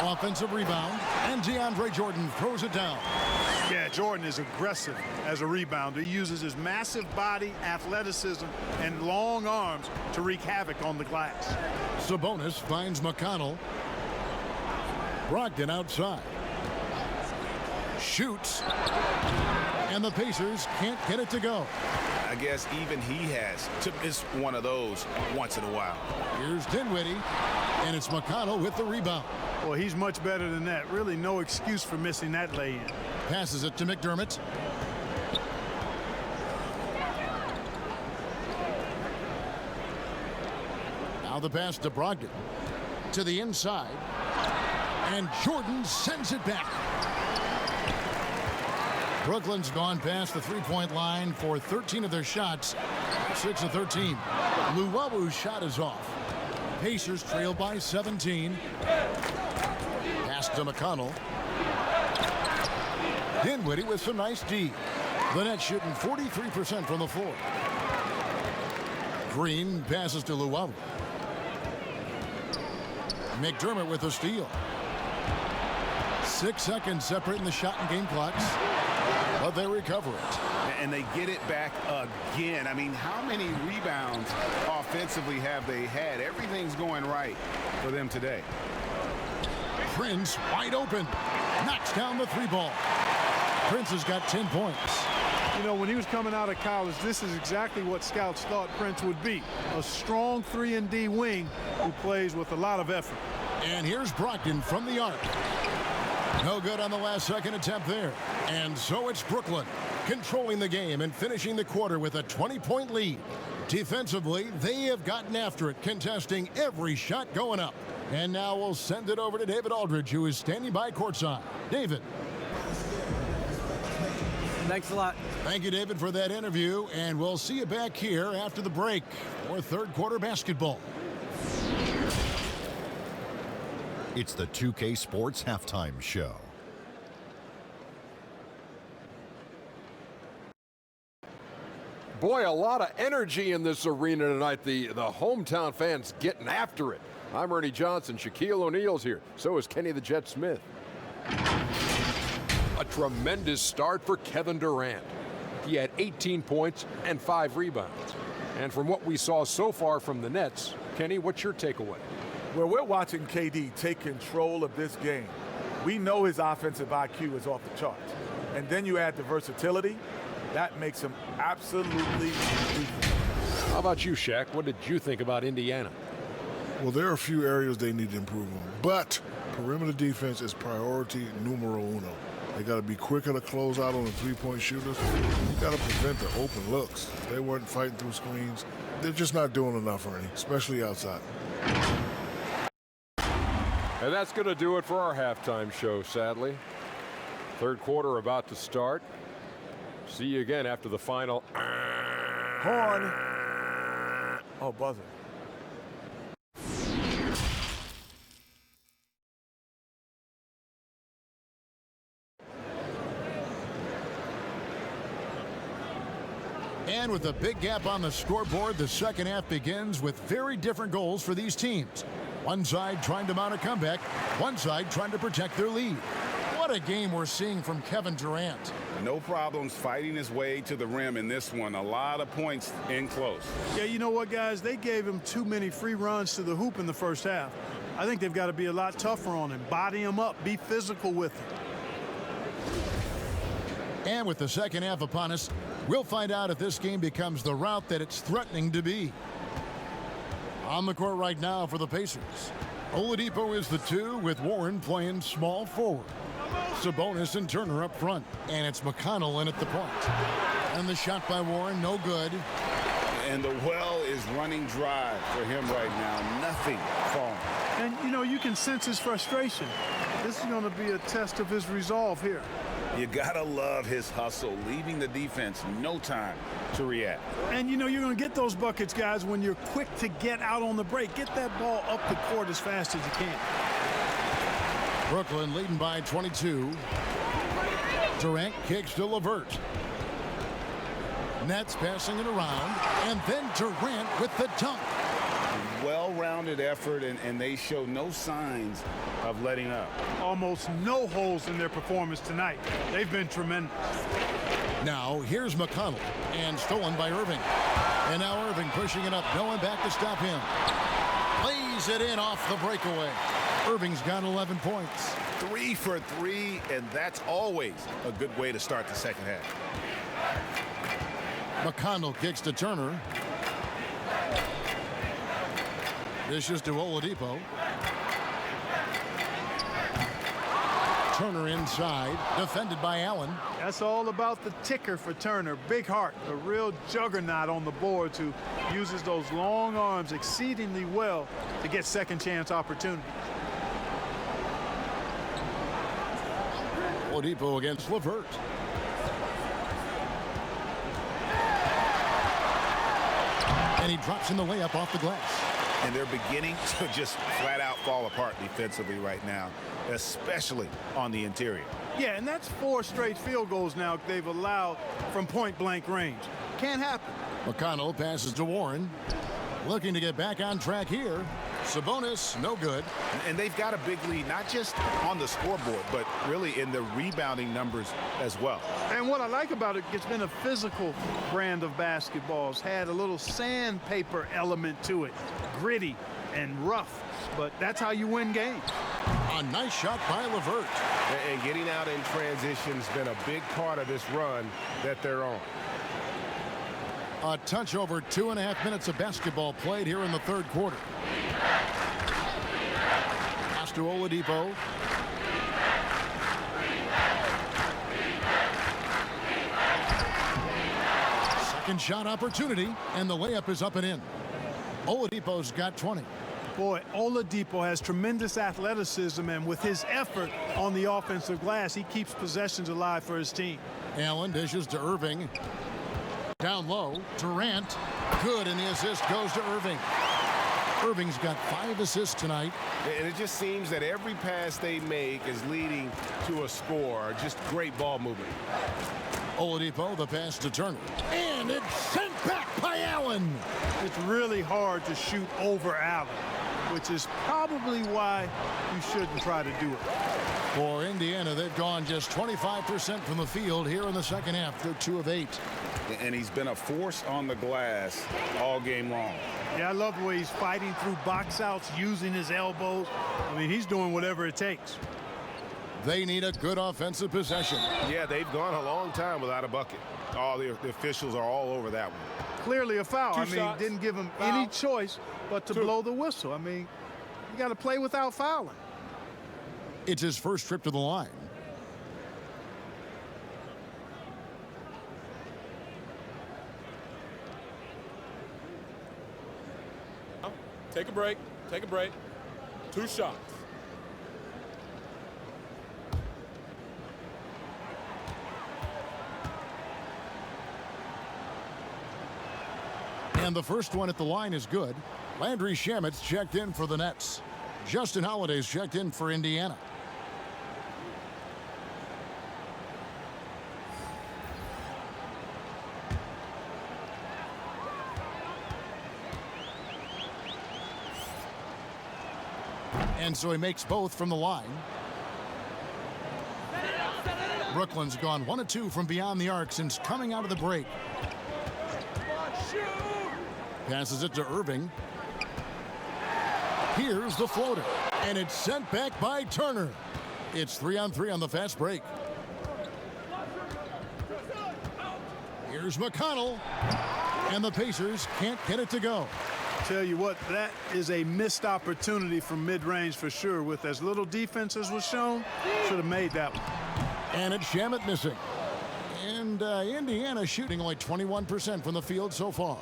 Offensive rebound. And DeAndre Jordan throws it down. Yeah, Jordan is aggressive as a rebounder. He uses his massive body, athleticism, and long arms to wreak havoc on the glass. Sabonis finds McConnell. Brogdon outside. Shoots. And the Pacers can't get it to go. I guess even he has to miss one of those once in a while. Here's Dinwiddie. And it's McConnell with the rebound. Well, he's much better than that. Really no excuse for missing that lay-in. Passes it to McDermott. Now the pass to Brogdon. To the inside. And Jordan sends it back. Brooklyn's gone past the three-point line for 13 of their shots. 6 of 13. Luwabu's shot is off. Pacers trail by 17. Pass to McConnell. Dinwiddie with some nice D. The Nets shooting 43% from the floor. Green passes to Luwabu. McDermott with a steal. 6 seconds separating the shot and game clocks. But they recover it. And they get it back again. I mean, how many rebounds offensively have they had? Everything's going right for them today. Prince wide open. Knocks down the three ball. Prince has got 10 points. You know, when he was coming out of college, this is exactly what scouts thought Prince would be. A strong 3-and-D wing who plays with a lot of effort. And here's Brogdon from the arc. No good on the last second attempt there. And so it's Brooklyn controlling the game and finishing the quarter with a 20-point lead. Defensively, they have gotten after it, contesting every shot going up. And now we'll send it over to David Aldridge, who is standing by courtside. David. Thanks a lot. Thank you, David, for that interview. And we'll see you back here after the break for third quarter basketball. It's the 2K Sports Halftime Show. Boy, a lot of energy in this arena tonight. The hometown fans getting after it. I'm Ernie Johnson. Shaquille O'Neal's here. So is Kenny the Jet Smith. A tremendous start for Kevin Durant. He had 18 points and 5 rebounds. And from what we saw so far from the Nets, Kenny, what's your takeaway? Well, we're watching KD take control of this game. We know his offensive IQ is off the charts. And then you add the versatility. That makes him absolutely lethal. How about you, Shaq? What did you think about Indiana? Well, there are a few areas they need to improve on. But perimeter defense is priority numero uno. They got to be quicker to close out on the three-point shooters. You got to prevent the open looks. They weren't fighting through screens. They're just not doing enough, Ernie, especially outside. And that's going to do it for our halftime show, sadly. Third quarter about to start. See you again after the final. Horn. Oh, buzzer. And with a big gap on the scoreboard, the second half begins with very different goals for these teams. One side trying to mount a comeback, one side trying to protect their lead. What a game we're seeing from Kevin Durant. No problems fighting his way to the rim in this one. A lot of points in close. Yeah, you know what, guys? They gave him too many free runs to the hoop in the first half. I think they've got to be a lot tougher on him. Body him up. Be physical with him. And with the second half upon us, we'll find out if this game becomes the route that it's threatening to be. On the court right now for the Pacers, Oladipo is the 2 with Warren playing small forward. Sabonis and Turner up front, and it's McConnell in at the point. And the shot by Warren, no good. And the well is running dry for him right now. Nothing falling. And, you know, you can sense his frustration. This is going to be a test of his resolve here. You gotta love his hustle, leaving the defense no time to react. And, you know, you're going to get those buckets, guys, when you're quick to get out on the break. Get that ball up the court as fast as you can. Brooklyn leading by 22. Durant kicks to LeVert. Nets passing it around, and then Durant with the dunk. Well-rounded effort, and they show no signs of letting up. Almost no holes in their performance tonight. They've been tremendous. Now, here's McConnell, and stolen by Irving. And now Irving pushing it up, no one back to stop him. Plays it in off the breakaway. Irving's got 11 points. 3 for 3, and that's always a good way to start the second half. McConnell kicks to Turner. Dishes to Oladipo. Turner inside, defended by Allen. That's all about the ticker for Turner. Big heart, a real juggernaut on the boards who uses those long arms exceedingly well to get second chance opportunities. Oladipo against LeVert. And he drops in the layup off the glass. And they're beginning to just flat out fall apart defensively right now, especially on the interior. Yeah, and that's 4 straight field goals now they've allowed from point-blank range. Can't happen. McConnell passes to Warren. Looking to get back on track here. Sabonis, no good. And they've got a big lead, not just on the scoreboard, but really in the rebounding numbers as well. And what I like about it, it's been a physical brand of basketball. It's had a little sandpaper element to it. Gritty and rough, but that's how you win games. A nice shot by LeVert. And getting out in transition has been a big part of this run that they're on. A touch over 2.5 minutes of basketball played here in the third quarter. Pass to Oladipo. Second shot opportunity, and the layup is up and in. Oladipo's got 20. Boy, Oladipo has tremendous athleticism, and with his effort on the offensive glass, he keeps possessions alive for his team. Allen dishes to Irving. Down low, Durant. Good, and the assist goes to Irving. Irving's got 5 assists tonight. And it just seems that every pass they make is leading to a score. Just great ball movement. Oladipo, the pass to Turner. And it's sent back by Allen. It's really hard to shoot over Allen, which is probably why you shouldn't try to do it. For Indiana, they've gone just 25% from the field here in the second half. They're 2 of 8. And he's been a force on the glass all game long. Yeah, I love the way he's fighting through box outs, using his elbows. I mean, he's doing whatever it takes. They need a good offensive possession. Yeah, they've gone a long time without a bucket. All the officials are all over that one. Clearly a foul. I mean, shots. didn't give him Foul. any choice but to blow the whistle. I mean, you got to play without fouling. It's his first trip to the line. Take a break. Take a break. 2 shots. And the first one at the line is good. Landry Shamet's checked in for the Nets. Justin Holiday's checked in for Indiana. And so he makes both from the line. Brooklyn's gone 1 of 2 from beyond the arc since coming out of the break. Passes it to Irving. Here's the floater, and it's sent back by Turner. It's 3-on-3 on the fast break. Here's McConnell, and the Pacers can't get it to go. Tell you what, that is a missed opportunity from mid-range for sure. With as little defense as was shown, should have made that one. And it's Shamet missing. And Indiana shooting only 21% from the field so far.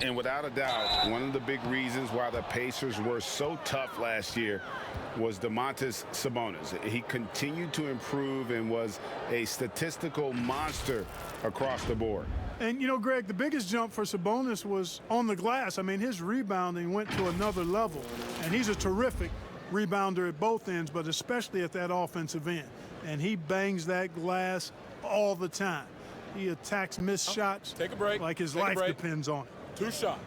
And without a doubt, one of the big reasons why the Pacers were so tough last year was Domantas Sabonis. He continued to improve and was a statistical monster across the board. And, you know, Greg, the biggest jump for Sabonis was on the glass. I mean, his rebounding went to another level. And he's a terrific rebounder at both ends, but especially at that offensive end. And he bangs that glass all the time. He attacks missed shots. Take a break. Like his Take a life break. depends on it. 2 shots.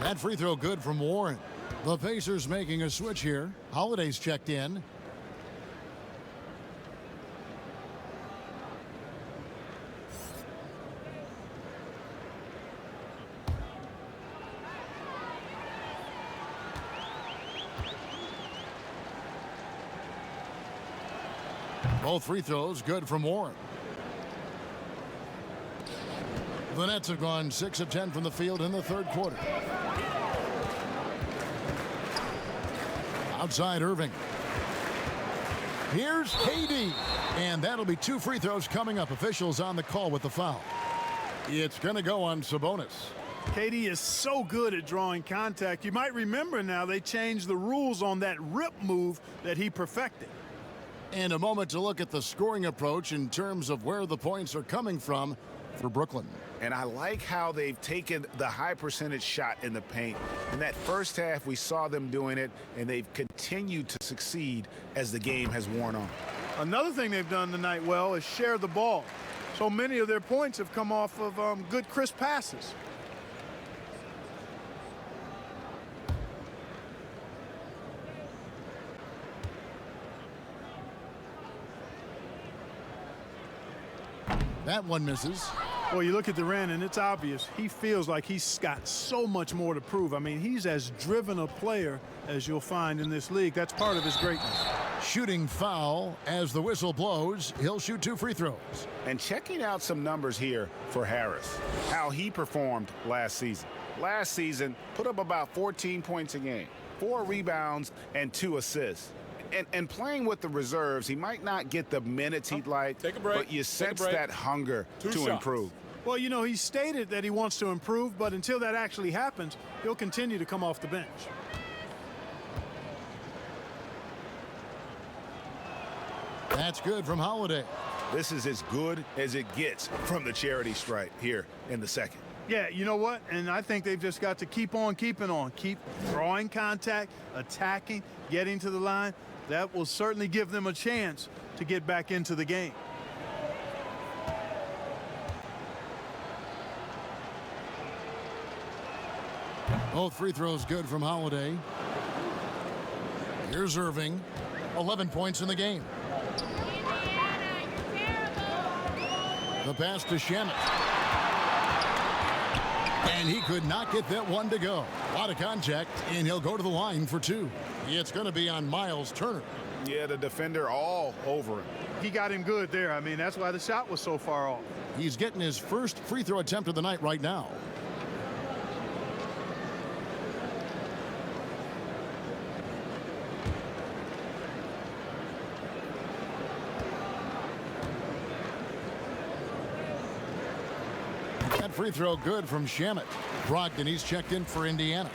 That free throw good from Warren. The Pacers making a switch here. Holiday's checked in. Both free throws good from Warren. The Nets have gone 6 of 10 from the field in the third quarter. Outside Irving. Here's KD. And that'll be 2 free throws coming up. Officials on the call with the foul. It's going to go on Sabonis. KD is so good at drawing contact. You might remember now they changed the rules on that rip move that he perfected. And a moment to look at the scoring approach in terms of where the points are coming from for Brooklyn. And I like how they've taken the high percentage shot in the paint. In that first half, we saw them doing it, and they've continued to succeed as the game has worn on. Another thing they've done tonight well is share the ball. So many of their points have come off of good, crisp passes. That one misses. Well, you look at Durant, and it's obvious he feels like he's got so much more to prove. I mean, he's as driven a player as you'll find in this league. That's part of his greatness. Shooting foul as the whistle blows. He'll shoot 2 free throws. And checking out some numbers here for Harris, how he performed last season. Last season, put up about 14 points a game, 4 rebounds, and 2 assists. And playing with the reserves, he might not get the minutes he'd like, Take a break. but you sense break. that hunger 2 to shots. improve. Well, you know, he stated that he wants to improve, but until that actually happens, he'll continue to come off the bench. That's good from Holiday. This is as good as it gets from the charity stripe here in the second. Yeah, you know what? And I think they've just got to keep on keeping on. Keep drawing contact, attacking, getting to the line. That will certainly give them a chance to get back into the game. Both free throws good from Holiday. Here's Irving. 11 points in the game. The pass to Shamet. And he could not get that one to go. A lot of contact, and he'll go to the line for two. It's going to be on Miles Turner. Yeah, the defender all over him. He got him good there. I mean, that's why the shot was so far off. He's getting his first free throw attempt of the night right now. That free throw good from Shamet. Brogdon, he's checked in for Indiana.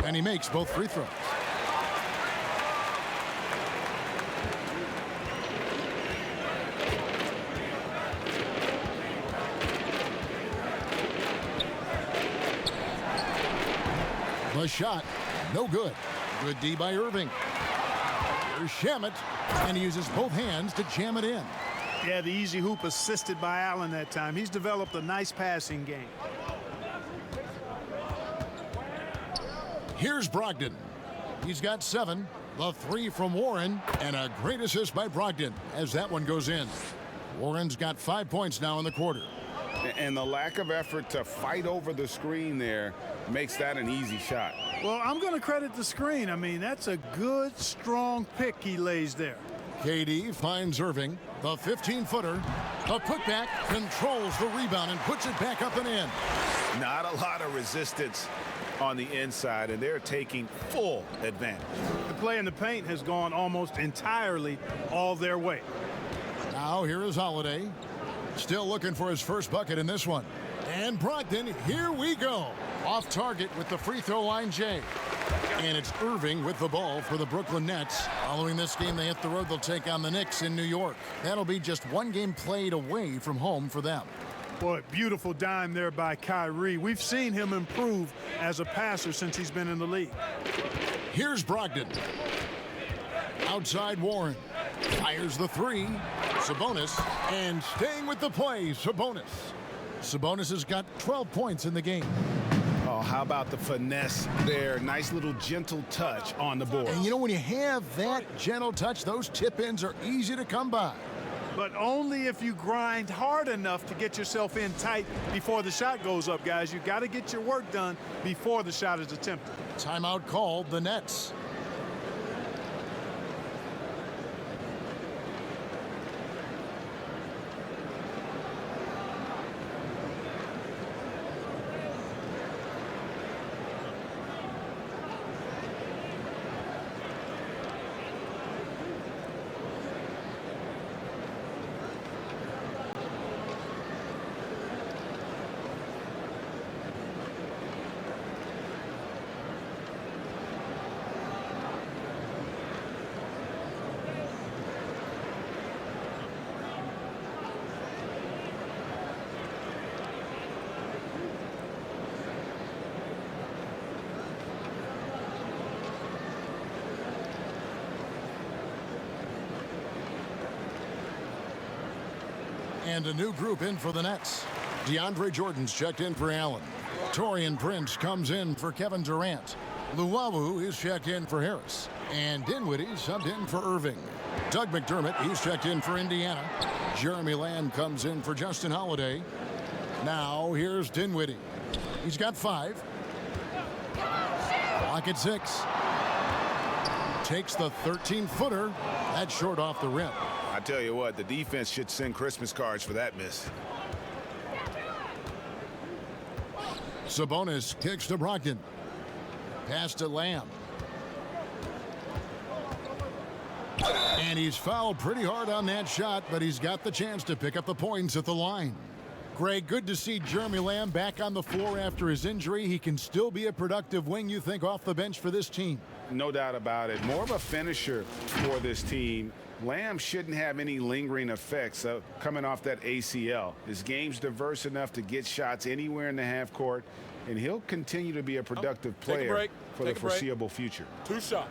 And he makes both free throws. The shot, no good. Good D by Irving. Here's Shamet, and he uses both hands to jam it in. Yeah, the easy hoop assisted by Allen that time. He's developed a nice passing game. Here's Brogdon. He's got 7. The 3 from Warren, and a great assist by Brogdon as that one goes in. Warren's got 5 points now in the quarter. And the lack of effort to fight over the screen there makes that an easy shot. Well, I'm going to credit the screen. I mean, that's a good, strong pick he lays there. KD finds Irving. The 15-footer. A putback, controls the rebound and puts it back up and in. Not a lot of resistance on the inside, and they're taking full advantage. The play in the paint has gone almost entirely all their way. Now here is Holiday. Still looking for his first bucket in this one. And Brogdon, here we go. Off target with the free throw line, Jay. And it's Irving with the ball for the Brooklyn Nets. Following this game, they hit the road. They'll take on the Knicks in New York. That'll be just one game played away from home for them. Boy, beautiful dime there by Kyrie. We've seen him improve as a passer since he's been in the league. Here's Brogdon. Outside Warren. Fires the 3. Sabonis. And staying with the play, Sabonis. Sabonis has got 12 points in the game. Oh, how about the finesse there? Nice little gentle touch on the board. And you know, when you have that gentle touch, those tip-ins are easy to come by. But only if you grind hard enough to get yourself in tight before the shot goes up, guys. You've got to get your work done before the shot is attempted. Timeout called, the Nets. And a new group in for the Nets. DeAndre Jordan's checked in for Allen. Taurean Prince comes in for Kevin Durant. Luwawu is checked in for Harris. And Dinwiddie subbed in for Irving. Doug McDermott, he's checked in for Indiana. Jeremy Lamb comes in for Justin Holiday. Now here's Dinwiddie. He's got 5. Clock at 6. Takes the 13-footer. That's short off the rim. I tell you what, the defense should send Christmas cards for that miss. Sabonis kicks to Brogdon. Pass to Lamb. And he's fouled pretty hard on that shot, but he's got the chance to pick up the points at the line. Greg, good to see Jeremy Lamb back on the floor after his injury. He can still be a productive wing, you think, off the bench for this team. No doubt about it. More of a finisher for this team. Lamb shouldn't have any lingering effects coming off that ACL. His game's diverse enough to get shots anywhere in the half court, and he'll continue to be a productive player for the foreseeable future. 2 shots.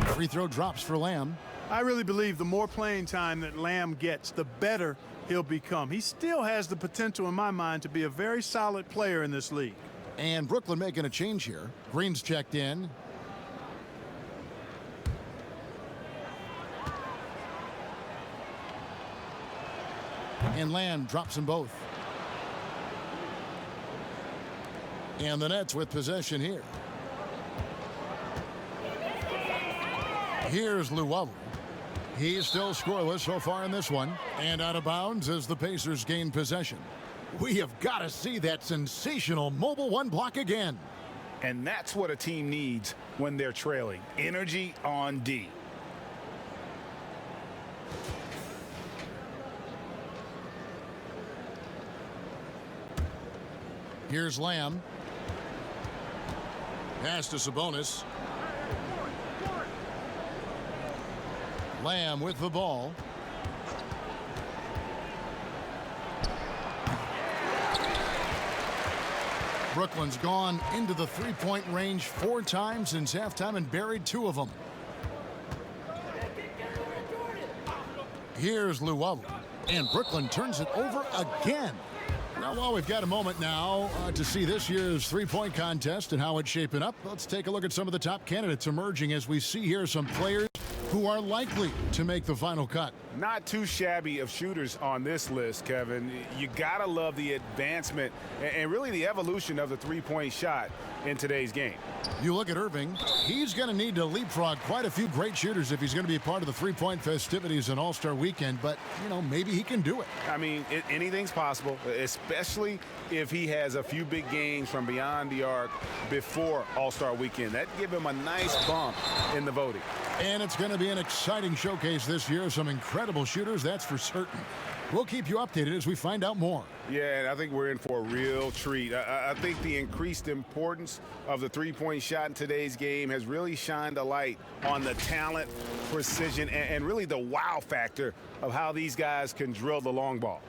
Free throw drops for Lamb. I really believe the more playing time that Lamb gets, the better he'll become. He still has the potential, in my mind, to be a very solid player in this league. And Brooklyn making a change here. Green's checked in. And Lamb drops them both. And the Nets with possession here. Here's Luwawu. He's still scoreless so far in this one. And out of bounds as the Pacers gain possession. We have got to see that sensational mobile one block again. And that's what a team needs when they're trailing. Energy on D. Here's Lamb. Pass to Sabonis. Lamb with the ball. Brooklyn's gone into the three-point range 4 times since halftime and buried 2 of them. Here's Luwawu. And Brooklyn turns it over again. Now, while we've got a moment now to see this year's three-point contest and how it's shaping up, let's take a look at some of the top candidates emerging as we see here some players who are likely to make the final cut. Not too shabby of shooters on this list, Kevin. You gotta love the advancement and really the evolution of the three-point shot in today's game. You look at Irving, he's going to need to leapfrog quite a few great shooters if he's going to be part of the three-point festivities in All-Star Weekend, but, you know, maybe he can do it. I mean, anything's possible, especially if he has a few big games from beyond the arc before All-Star Weekend. That'd give him a nice bump in the voting. And it's going to be an exciting showcase this year. Some incredible shooters, that's for certain. We'll keep you updated as we find out more. Yeah, and I think we're in for a real treat. I think the increased importance of the three-point shot in today's game has really shined a light on the talent, precision, and really the wow factor of how these guys can drill the long ball.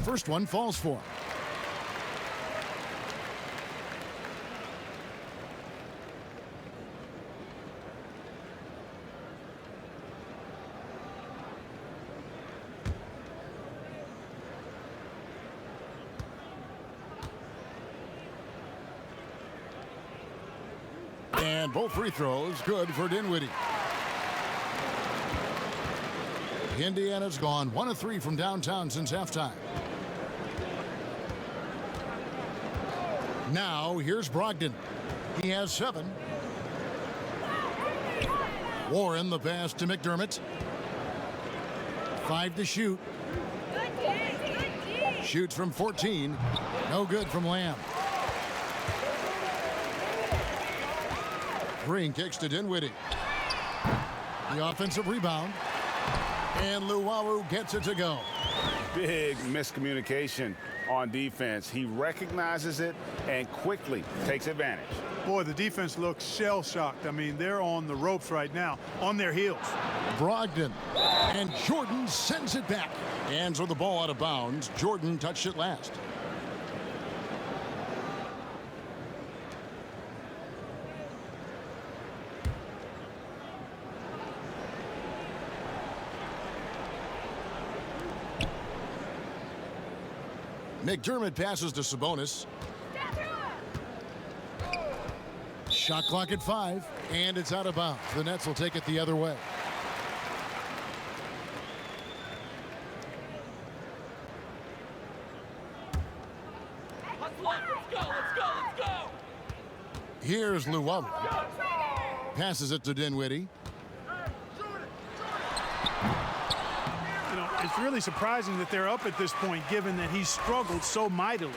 First one falls for him. And both free throws good for Dinwiddie. Indiana's gone 1 of 3 from downtown since halftime. Now, here's Brogdon. He has 7. Warren the pass to McDermott. 5 to shoot. Shoots from 14. No good from Lamb. Green kicks to Dinwiddie. The offensive rebound. And Luwawu gets it to go. Big miscommunication on defense. He recognizes it and quickly takes advantage. Boy, the defense looks shell-shocked. I mean, they're on the ropes right now, on their heels. Brogdon. And Jordan sends it back. Hands on the ball out of bounds. Jordan touched it last. McDermott passes to Sabonis. Shot clock at 5, and it's out of bounds. The Nets will take it the other way. Here's Luwawu. Passes it to Dinwiddie. You know, it's really surprising that they're up at this point, given that he's struggled so mightily.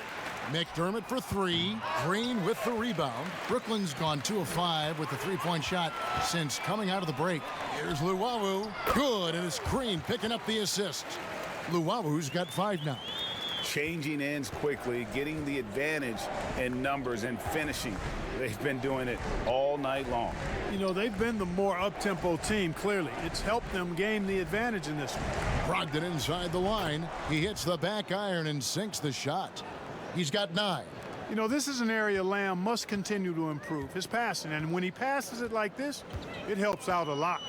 McDermott for three. Green with the rebound. Brooklyn's gone 2 of 5 with the three-point shot since coming out of the break. Here's Luwawu. Good, and it's Green picking up the assist. Luwawu's got 5 now. Changing ends quickly, getting the advantage in numbers and finishing. They've been doing it all night long. You know, they've been the more up-tempo team, clearly. It's helped them gain the advantage in this one. Brogdon inside the line. He hits the back iron and sinks the shot. He's got 9. You know, this is an area Lamb must continue to improve his passing, and when he passes it like this, it helps out a lot.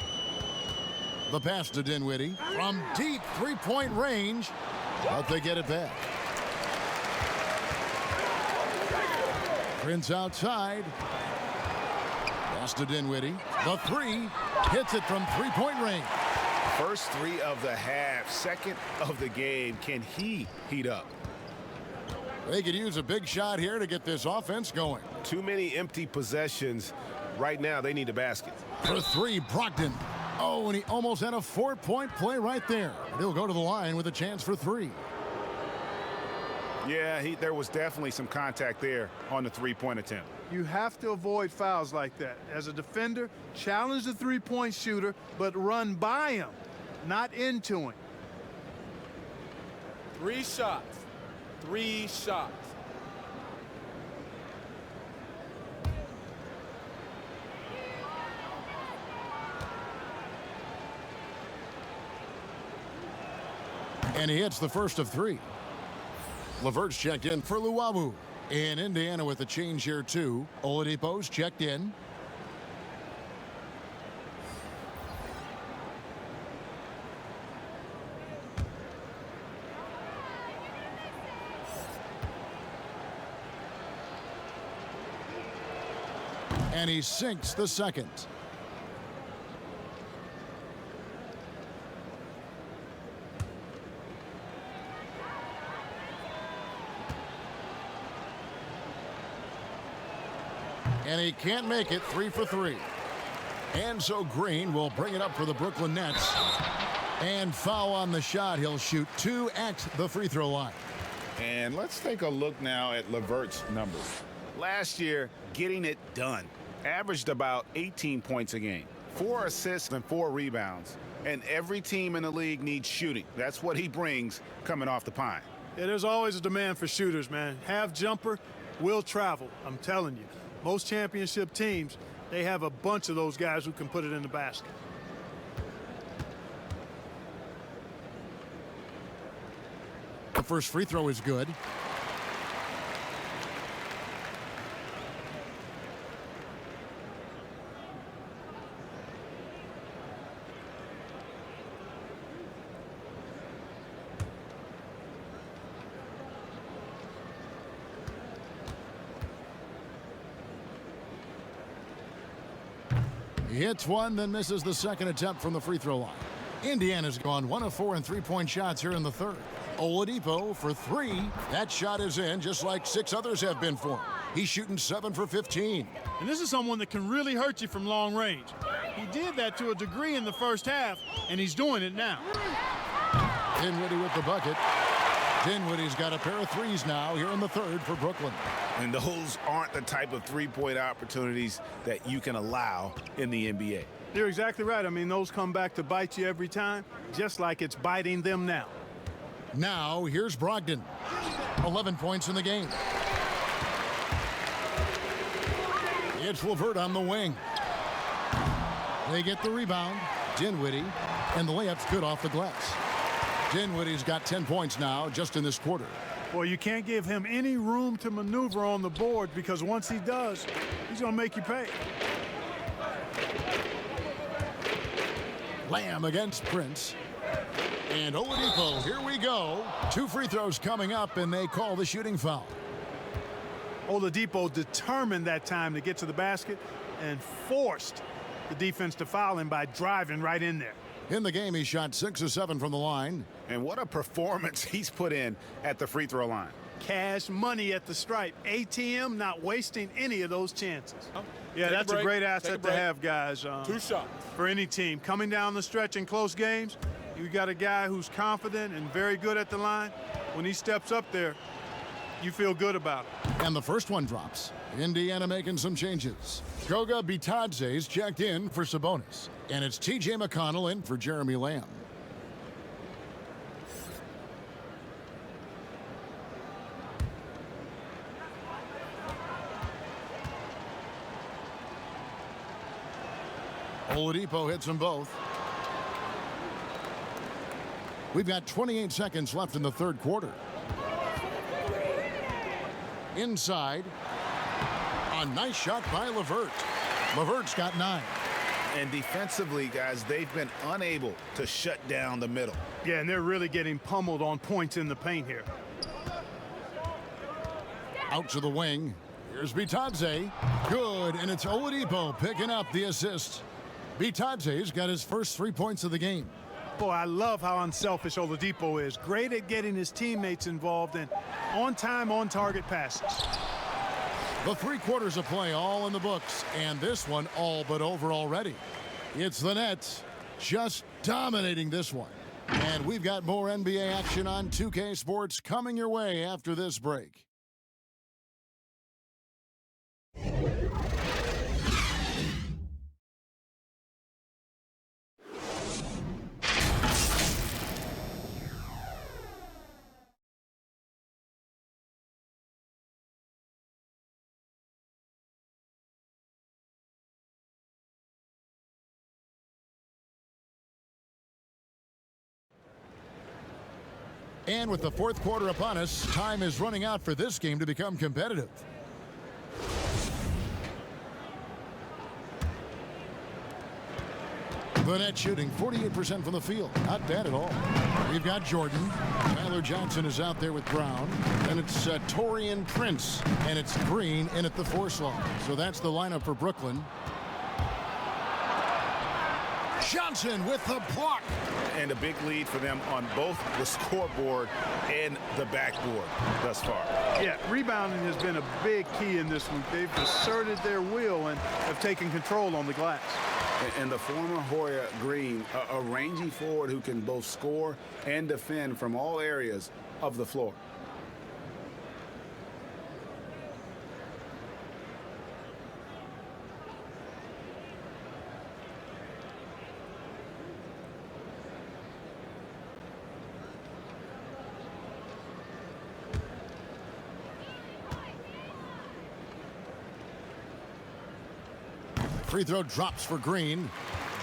The pass to Dinwiddie from deep three-point range, but they get it back. Prince outside. Pass to Dinwiddie. The 3 hits it from three-point range. First 3 of the half, second of the game. Can he heat up? They could use a big shot here to get this offense going. Too many empty possessions. Right now, they need a basket. For 3, Brogdon. Oh, and he almost had a 4-point play right there. He'll go to the line with a chance for 3. Yeah, there was definitely some contact there on the three-point attempt. You have to avoid fouls like that. As a defender, challenge the three-point shooter, but run by him, not into him. 3 shots. 3 shots. And he hits the first of 3. Levert's checked in for Luwawu. In Indiana with a change here too. Oladipo's checked in. And he sinks the second. And he can't make it. 3 for 3. And so Green will bring it up for the Brooklyn Nets. And foul on the shot. He'll shoot 2 at the free throw line. And let's take a look now at Levert's numbers. Last year, getting it done. Averaged about 18 points a game, 4 assists and 4 rebounds. And every team in the league needs shooting. That's what he brings coming off the pine. Yeah, there's always a demand for shooters, man. Have jumper, will travel. I'm telling you. Most championship teams, they have a bunch of those guys who can put it in the basket. The first free throw is good. He hits one, then misses the second attempt from the free throw line. Indiana's gone 1 of 4 in three-point shots here in the third. Oladipo for 3. That shot is in, just like 6 others have been for him. He's shooting 7 for 15. And this is someone that can really hurt you from long range. He did that to a degree in the first half, and he's doing it now. Dinwiddie with the bucket. Dinwiddie's got a pair of 3s now here in the third for Brooklyn. And those aren't the type of three-point opportunities that you can allow in the NBA. You're exactly right. I mean, those come back to bite you every time, just like it's biting them now. Now, here's Brogdon. 11 points in the game. It's Levert on the wing. They get the rebound. Dinwiddie, and the layup's good off the glass. Dinwiddie's got 10 points now just in this quarter. Well, you can't give him any room to maneuver on the board because once he does, he's going to make you pay. Lamb against Prince. And Oladipo, here we go. 2 free throws coming up, and they call the shooting foul. Oladipo determined that time to get to the basket and forced the defense to foul him by driving right in there. In the game, he shot 6 of 7 from the line. And what a performance he's put in at the free throw line. cash money at the stripe. ATM not wasting any of those chances. Yeah, Take a that's a break. great Take a asset to break. have, guys. 2 shots. For any team. Coming down the stretch in close games, you got a guy who's confident and very good at the line. When he steps up there, you feel good about it. And the first one drops. Indiana making some changes. Goga Bitadze's checked in for Sabonis. And it's T.J. McConnell in for Jeremy Lamb. Oladipo hits them both. We've got 28 seconds left in the third quarter. Inside. A nice shot by LeVert. LeVert's got 9. And defensively, guys, they've been unable to shut down the middle. Yeah, and they're really getting pummeled on points in the paint here. Out to the wing. Here's Bitadze. Good, and it's Oladipo picking up the assist. Bitadze's got his first 3 points of the game. Boy, I love how unselfish Oladipo is. Great at getting his teammates involved in on-time, on-target passes. The 3 quarters of play all in the books, and this one all but over already. It's the Nets just dominating this one. And we've got more NBA action on 2K Sports coming your way after this break. And with the fourth quarter upon us, time is running out for this game to become competitive. The Nets shooting 48% from the field. Not bad at all. We've got Jordan. Tyler Johnson is out there with Brown. And it's Taurean Prince. And it's Green in at the 4 slot. So that's the lineup for Brooklyn. Johnson with the block. And a big lead for them on both the scoreboard and the backboard thus far. Yeah, rebounding has been a big key in this week. They've asserted their will and have taken control on the glass. And the former Hoya Green, a rangy forward who can both score and defend from all areas of the floor. Free throw drops for Green.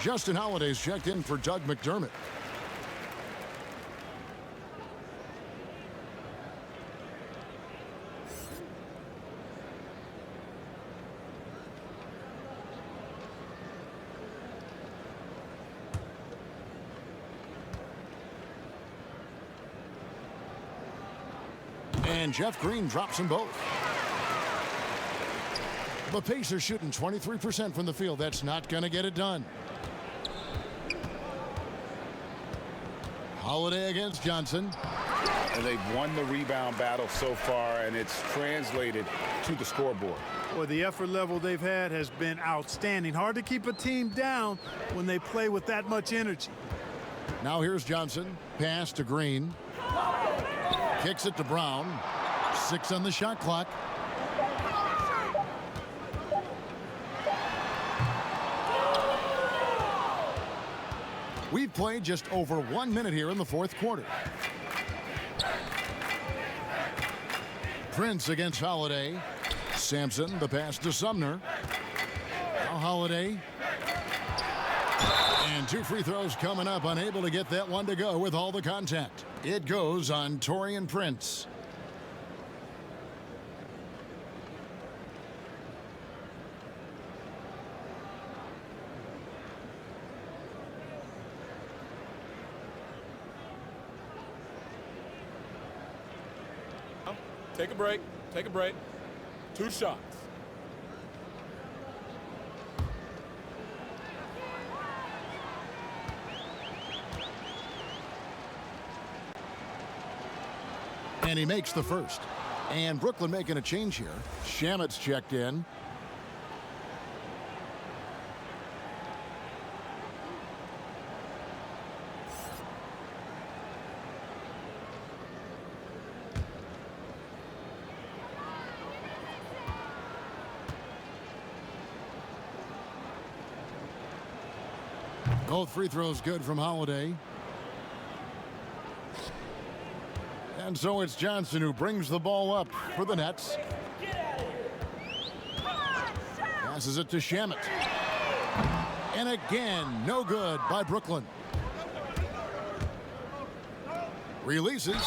Justin Holiday's checked in for Doug McDermott. And Jeff Green drops them both. The Pacers shooting 23% from the field. That's not going to get it done. Holiday against Johnson. And they've won the rebound battle so far, and it's translated to the scoreboard. Well, the effort level they've had has been outstanding. Hard to keep a team down when they play with that much energy. Now here's Johnson. Pass to Green. Kicks it to Brown. 6 on the shot clock. We've played just over 1 minute here in the fourth quarter. Prince against Holiday. Sampson, the pass to Sumner. Now Holiday. And 2 free throws coming up, unable to get that one to go with all the contact. It goes on Taurean Prince. Take a break. Take a break. 2 shots. And he makes the first. And Brooklyn making a change here. Shamet's checked in. Both free throws good from Holiday. And so it's Johnson who brings the ball up for the Nets. Passes it to Shamet. And again, no good by Brooklyn. Releases.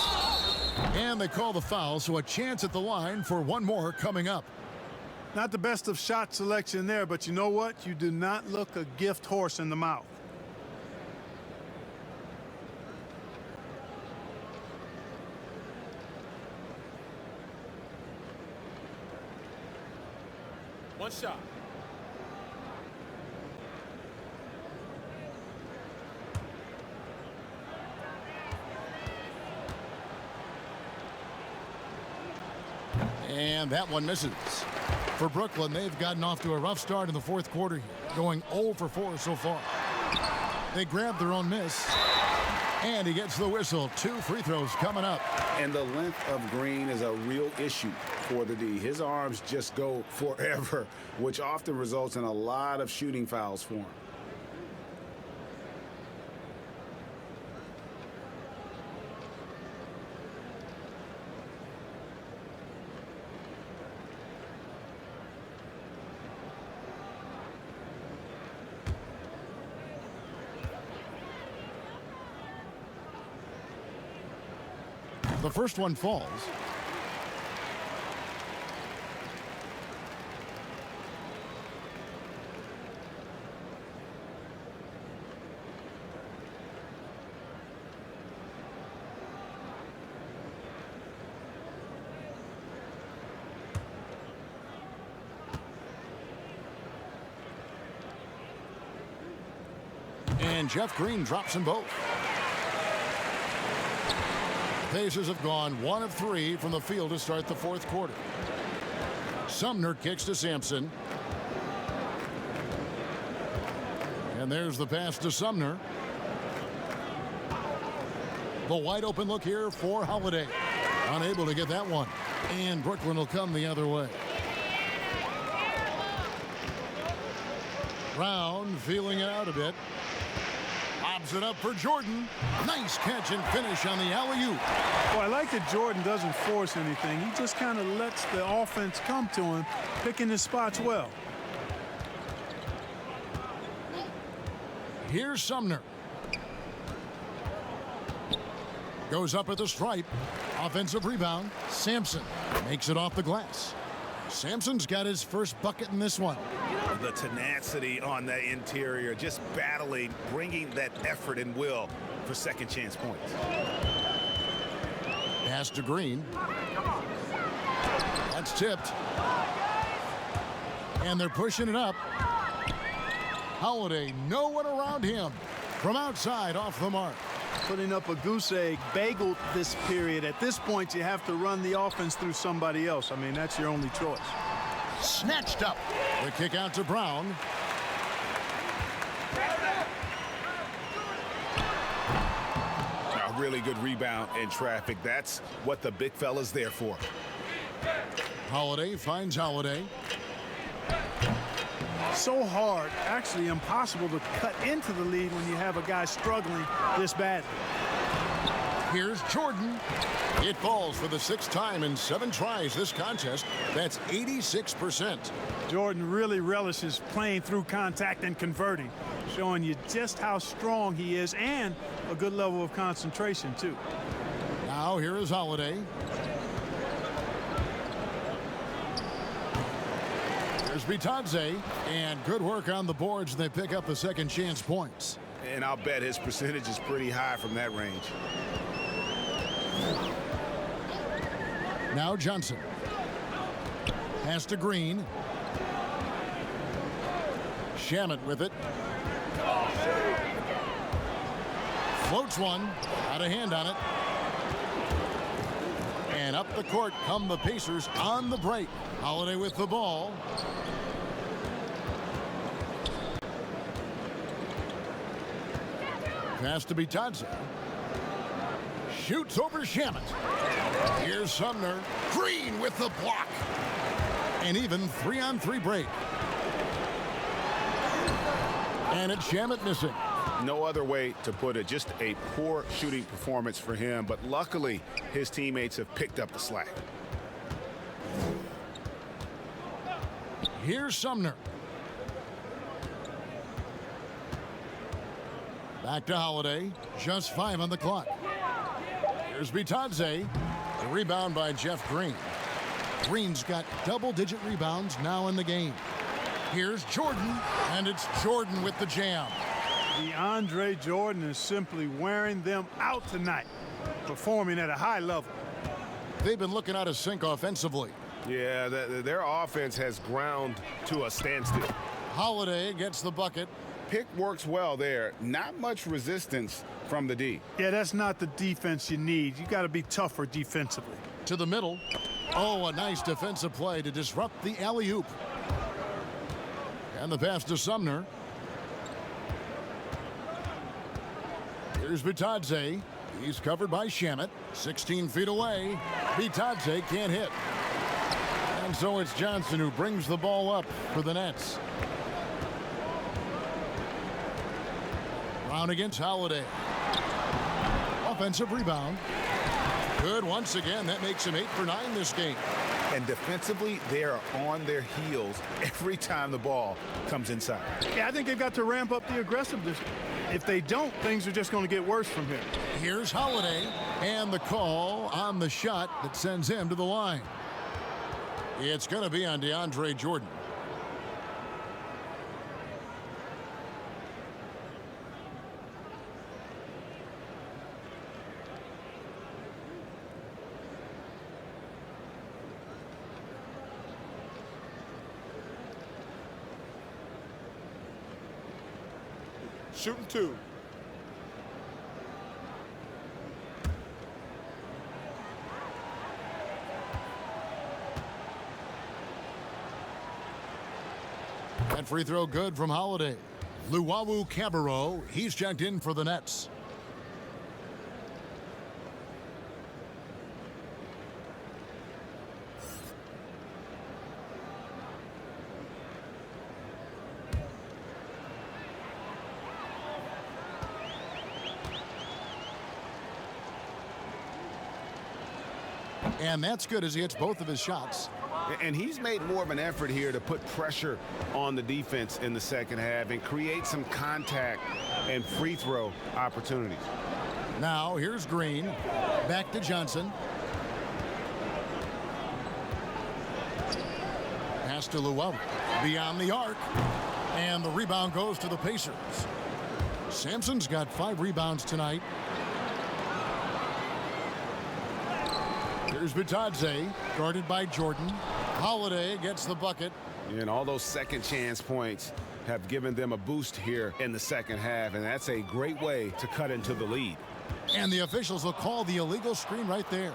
And they call the foul, so a chance at the line for one more coming up. Not the best of shot selection there, but you know what? You do not look a gift horse in the mouth. One shot. And that one misses. For Brooklyn, they've gotten off to a rough start in the fourth quarter here, going 0 for 4 so far. They grab their own miss. And he gets the whistle. 2 free throws coming up. And the length of Green is a real issue for the D. His arms just go forever, which often results in a lot of shooting fouls for him. The first one falls. And Jeff Green drops them both. Pacers have gone 1 of 3 from the field to start the fourth quarter. Sumner kicks to Sampson. And there's the pass to Sumner. The wide open look here for Holiday. Unable to get that one. And Brooklyn will come the other way. Brown feeling it out a bit. Lobs it up for Jordan. Nice catch and finish on the alley-oop. Well, I like that Jordan doesn't force anything. He just kind of lets the offense come to him, picking his spots well. Here's Sumner. Goes up at the stripe. Offensive rebound. Sampson makes it off the glass. Sampson's got his first bucket in this one. The tenacity on that interior, just battling, bringing that effort and will for second chance points. Pass to Green. That's tipped. And they're pushing it up. Holiday, no one around him. From outside, off the mark. Putting up a goose egg, bageled this period. At this point, you have to run the offense through somebody else. I mean, that's your only choice. Snatched up. The kick out to Brown. A really good rebound in traffic. That's what the big fella's there for. Holiday finds Holiday. So hard, actually impossible to cut into the lead when you have a guy struggling this badly. Here's Jordan. It falls for the 6th time in 7 tries this contest. That's 86%. Jordan really relishes playing through contact and converting, showing you just how strong he is and a good level of concentration, too. Now here is Holiday. There's Bitadze, and good work on the boards. They pick up the second chance points. And I'll bet his percentage is pretty high from that range. Now Johnson. Pass to Green. Shamet with it. Floats one. Out of hand on it. And up the court come the Pacers on the break. Holiday with the ball. Pass to Bitadze. Shoots over Shamet. Here's Sumner. Green with the block. An even 3-on-3 break. And it's Shamet missing. No other way to put it. Just a poor shooting performance for him. But luckily, his teammates have picked up the slack. Here's Sumner. Back to Holiday. Just 5 on the clock. Here's Bitadze. The rebound by Jeff Green. Green's got double-digit rebounds now in the game. Here's Jordan, and it's Jordan with the jam. DeAndre Jordan is simply wearing them out tonight, performing at a high level. They've been looking out of sync offensively. Yeah, their offense has ground to a standstill. Holiday gets the bucket. Pick works well there. Not much resistance from the D. Yeah, that's not the defense you need. You got to be tougher defensively. To the middle. Oh, a nice defensive play to disrupt the alley-oop. And the pass to Sumner. Here's Bitadze. He's covered by Shamet. 16 feet away. Bitadze can't hit. And so it's Johnson who brings the ball up for the Nets. Brown against Holiday. Offensive rebound. Good once again. That makes him 8 for 9 this game. And defensively, they are on their heels every time the ball comes inside. Yeah, I think they've got to ramp up the aggressiveness. If they don't, things are just going to get worse from here. Here's Holiday, and the call on the shot that sends him to the line. It's going to be on DeAndre Jordan. Shooting 2. That free throw good from Holiday. Luwawu Cabarro, he's checked in for the Nets. And that's good as he hits both of his shots. And he's made more of an effort here to put pressure on the defense in the second half and create some contact and free throw opportunities. Now here's Green. Back to Johnson. Pass to Luwawu. Beyond the arc. And the rebound goes to the Pacers. Sampson's got 5 rebounds tonight. Here's Bitadze, guarded by Jordan. Holiday gets the bucket. And all those second chance points have given them a boost here in the second half, and that's a great way to cut into the lead. And the officials will call the illegal screen right there.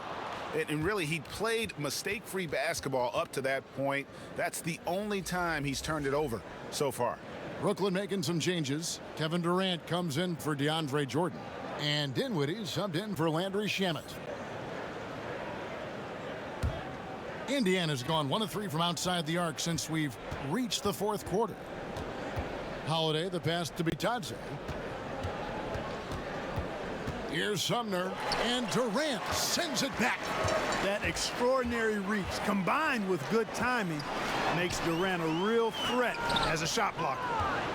And really, he played mistake-free basketball up to that point. That's the only time he's turned it over so far. Brooklyn making some changes. Kevin Durant comes in for DeAndre Jordan. And Dinwiddie subbed in for Landry Shamet. Indiana's gone 1 of 3 from outside the arc since we've reached the 4th quarter. Holiday, the pass to Bitadze. Here's Sumner, and Durant sends it back. That extraordinary reach, combined with good timing, makes Durant a real threat as a shot blocker.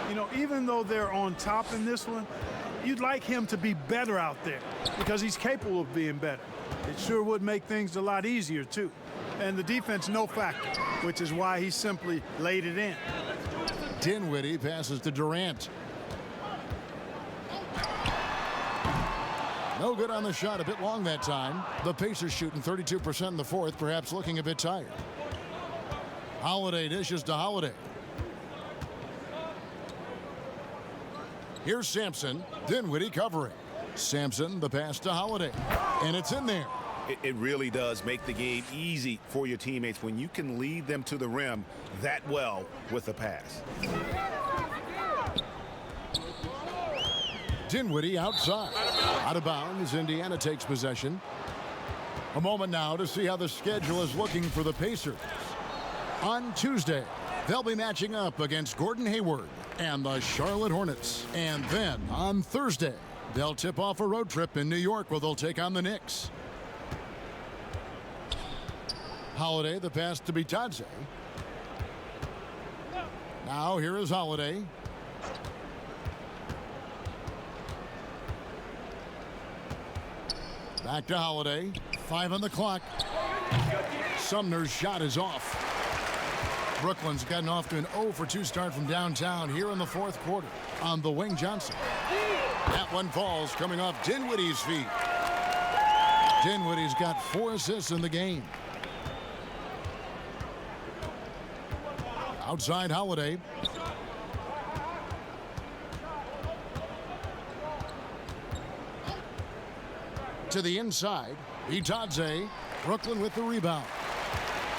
You know, even though they're on top in this one, you'd like him to be better out there because he's capable of being better. It sure would make things a lot easier, too. And the defense, no factor, which is why he simply laid it in. Dinwiddie passes to Durant. No good on the shot, a bit long that time. The Pacers shooting 32% in the 4th, perhaps looking a bit tired. Holiday dishes to Holiday. Here's Sampson. Dinwiddie covering. Sampson, the pass to Holiday. And it's in there. It really does make the game easy for your teammates when you can lead them to the rim that well with a pass. Dinwiddie outside. Out of bounds, Indiana takes possession. A moment now to see how the schedule is looking for the Pacers. On Tuesday, they'll be matching up against Gordon Hayward and the Charlotte Hornets. And then on Thursday, they'll tip off a road trip in New York where they'll take on the Knicks. Holiday, the pass to Bitadze. Now here is Holiday. Back to Holiday. 5 on the clock. Sumner's shot is off. Brooklyn's gotten off to an 0 for 2 start from downtown here in the fourth quarter. On the wing, Johnson. That one falls, coming off Dinwiddie's feet. Dinwiddie's got 4 assists in the game. Outside Holiday. To the inside, Bitadze. Brooklyn with the rebound.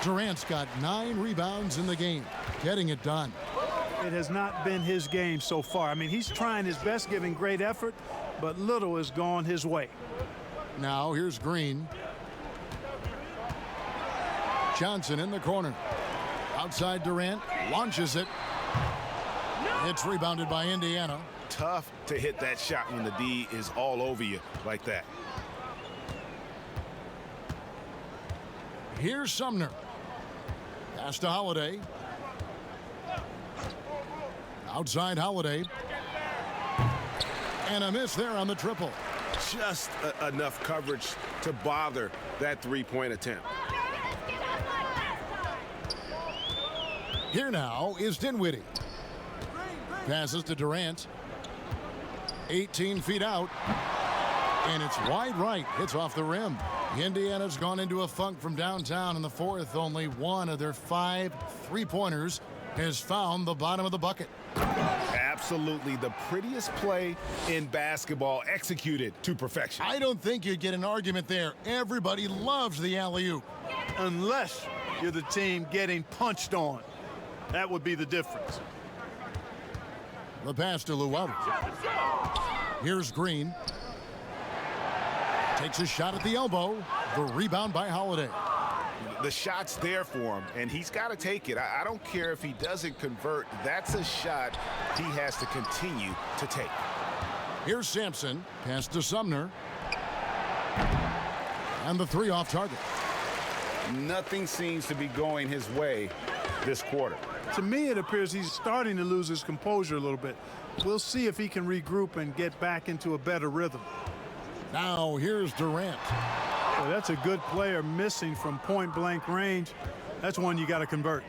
Durant's got 9 rebounds in the game, getting it done. It has not been his game so far. I mean, he's trying his best, giving great effort, but little has gone his way. Now here's Green. Johnson in the corner. Outside Durant, launches it. It's rebounded by Indiana. Tough to hit that shot when the D is all over you like that. Here's Sumner. Pass to Holiday. Outside Holiday. And a miss there on the triple. Just enough coverage to bother that three-point attempt. Here now is Dinwiddie. Passes to Durant. 18 feet out. And it's wide right. Hits off the rim. Indiana's gone into a funk from downtown in the fourth. Only one of their 5 3-pointers has found the bottom of the bucket. Absolutely the prettiest play in basketball, executed to perfection. I don't think you'd get an argument there. Everybody loves the alley-oop. Unless you're the team getting punched on. That would be the difference. The pass to Llewellyn. Here's Green. Takes a shot at the elbow. The rebound by Holiday. The shot's there for him, and he's got to take it. I don't care if he doesn't convert. That's a shot he has to continue to take. Here's Sampson. Pass to Sumner. And the 3 off target. Nothing seems to be going his way this quarter. To me, it appears he's starting to lose his composure a little bit. We'll see if he can regroup and get back into a better rhythm. Now here's Durant. Well, that's a good player missing from point-blank range. That's one you got to convert.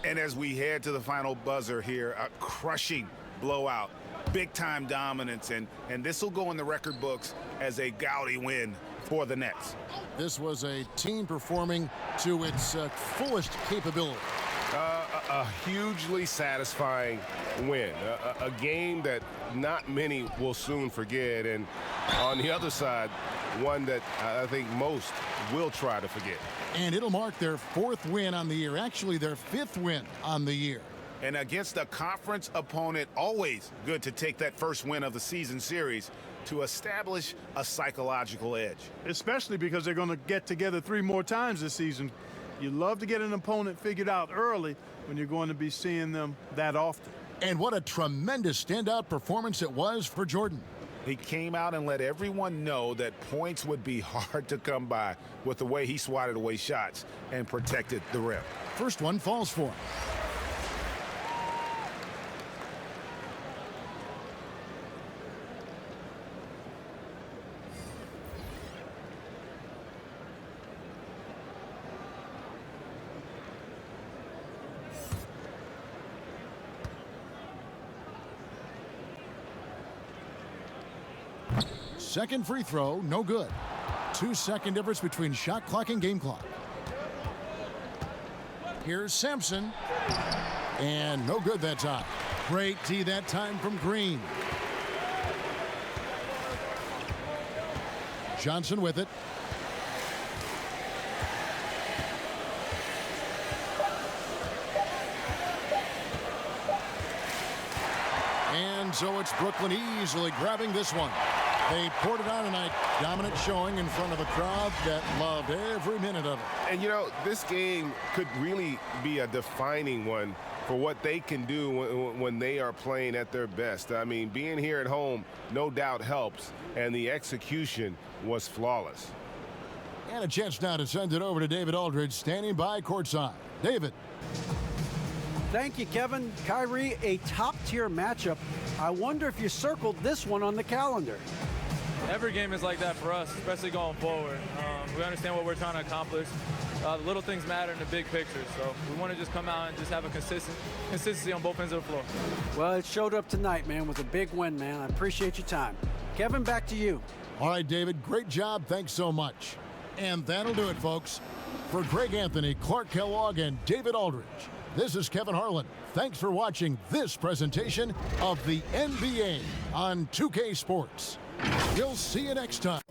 And as we head to the final buzzer here, a crushing blowout, big-time dominance, and this will go in the record books as a gaudy win for the Nets. This was a team performing to its fullest capability. A hugely satisfying win, a game that not many will soon forget, and on the other side, one that I think most will try to forget. And it'll mark their 4th win on the year, actually their 5th win on the year. And against a conference opponent, always good to take that first win of the season series to establish a psychological edge. Especially because they're going to get together 3 more times this season. You love to get an opponent figured out early when you're going to be seeing them that often. And what a tremendous standout performance it was for Jordan. He came out and let everyone know that points would be hard to come by with the way he swatted away shots and protected the rim. First one falls for him. Second free throw, no good. 2-second difference between shot clock and game clock. Here's Sampson. And no good that time. Great D that time from Green. Johnson with it. And so it's Brooklyn easily grabbing this one. They poured it on tonight. Dominant showing in front of a crowd that loved every minute of it. And, you know, this game could really be a defining one for what they can do when they are playing at their best. I mean, being here at home no doubt helps, and the execution was flawless. And a chance now to send it over to David Aldridge, standing by courtside. David. Thank you, Kevin. Kyrie, a top-tier matchup. I wonder if you circled this one on the calendar. Every game is like that for us, especially going forward. We understand what we're trying to accomplish. The little things matter in the big picture, so we want to just come out and just have a consistency on both ends of the floor. Well, it showed up tonight, man, with a big win, man. I appreciate your time. Kevin, back to you. All right, David, great job. Thanks so much. And that'll do it, folks. For Greg Anthony, Clark Kellogg, and David Aldridge, this is Kevin Harlan. Thanks for watching this presentation of the NBA on 2K Sports. We'll see you next time.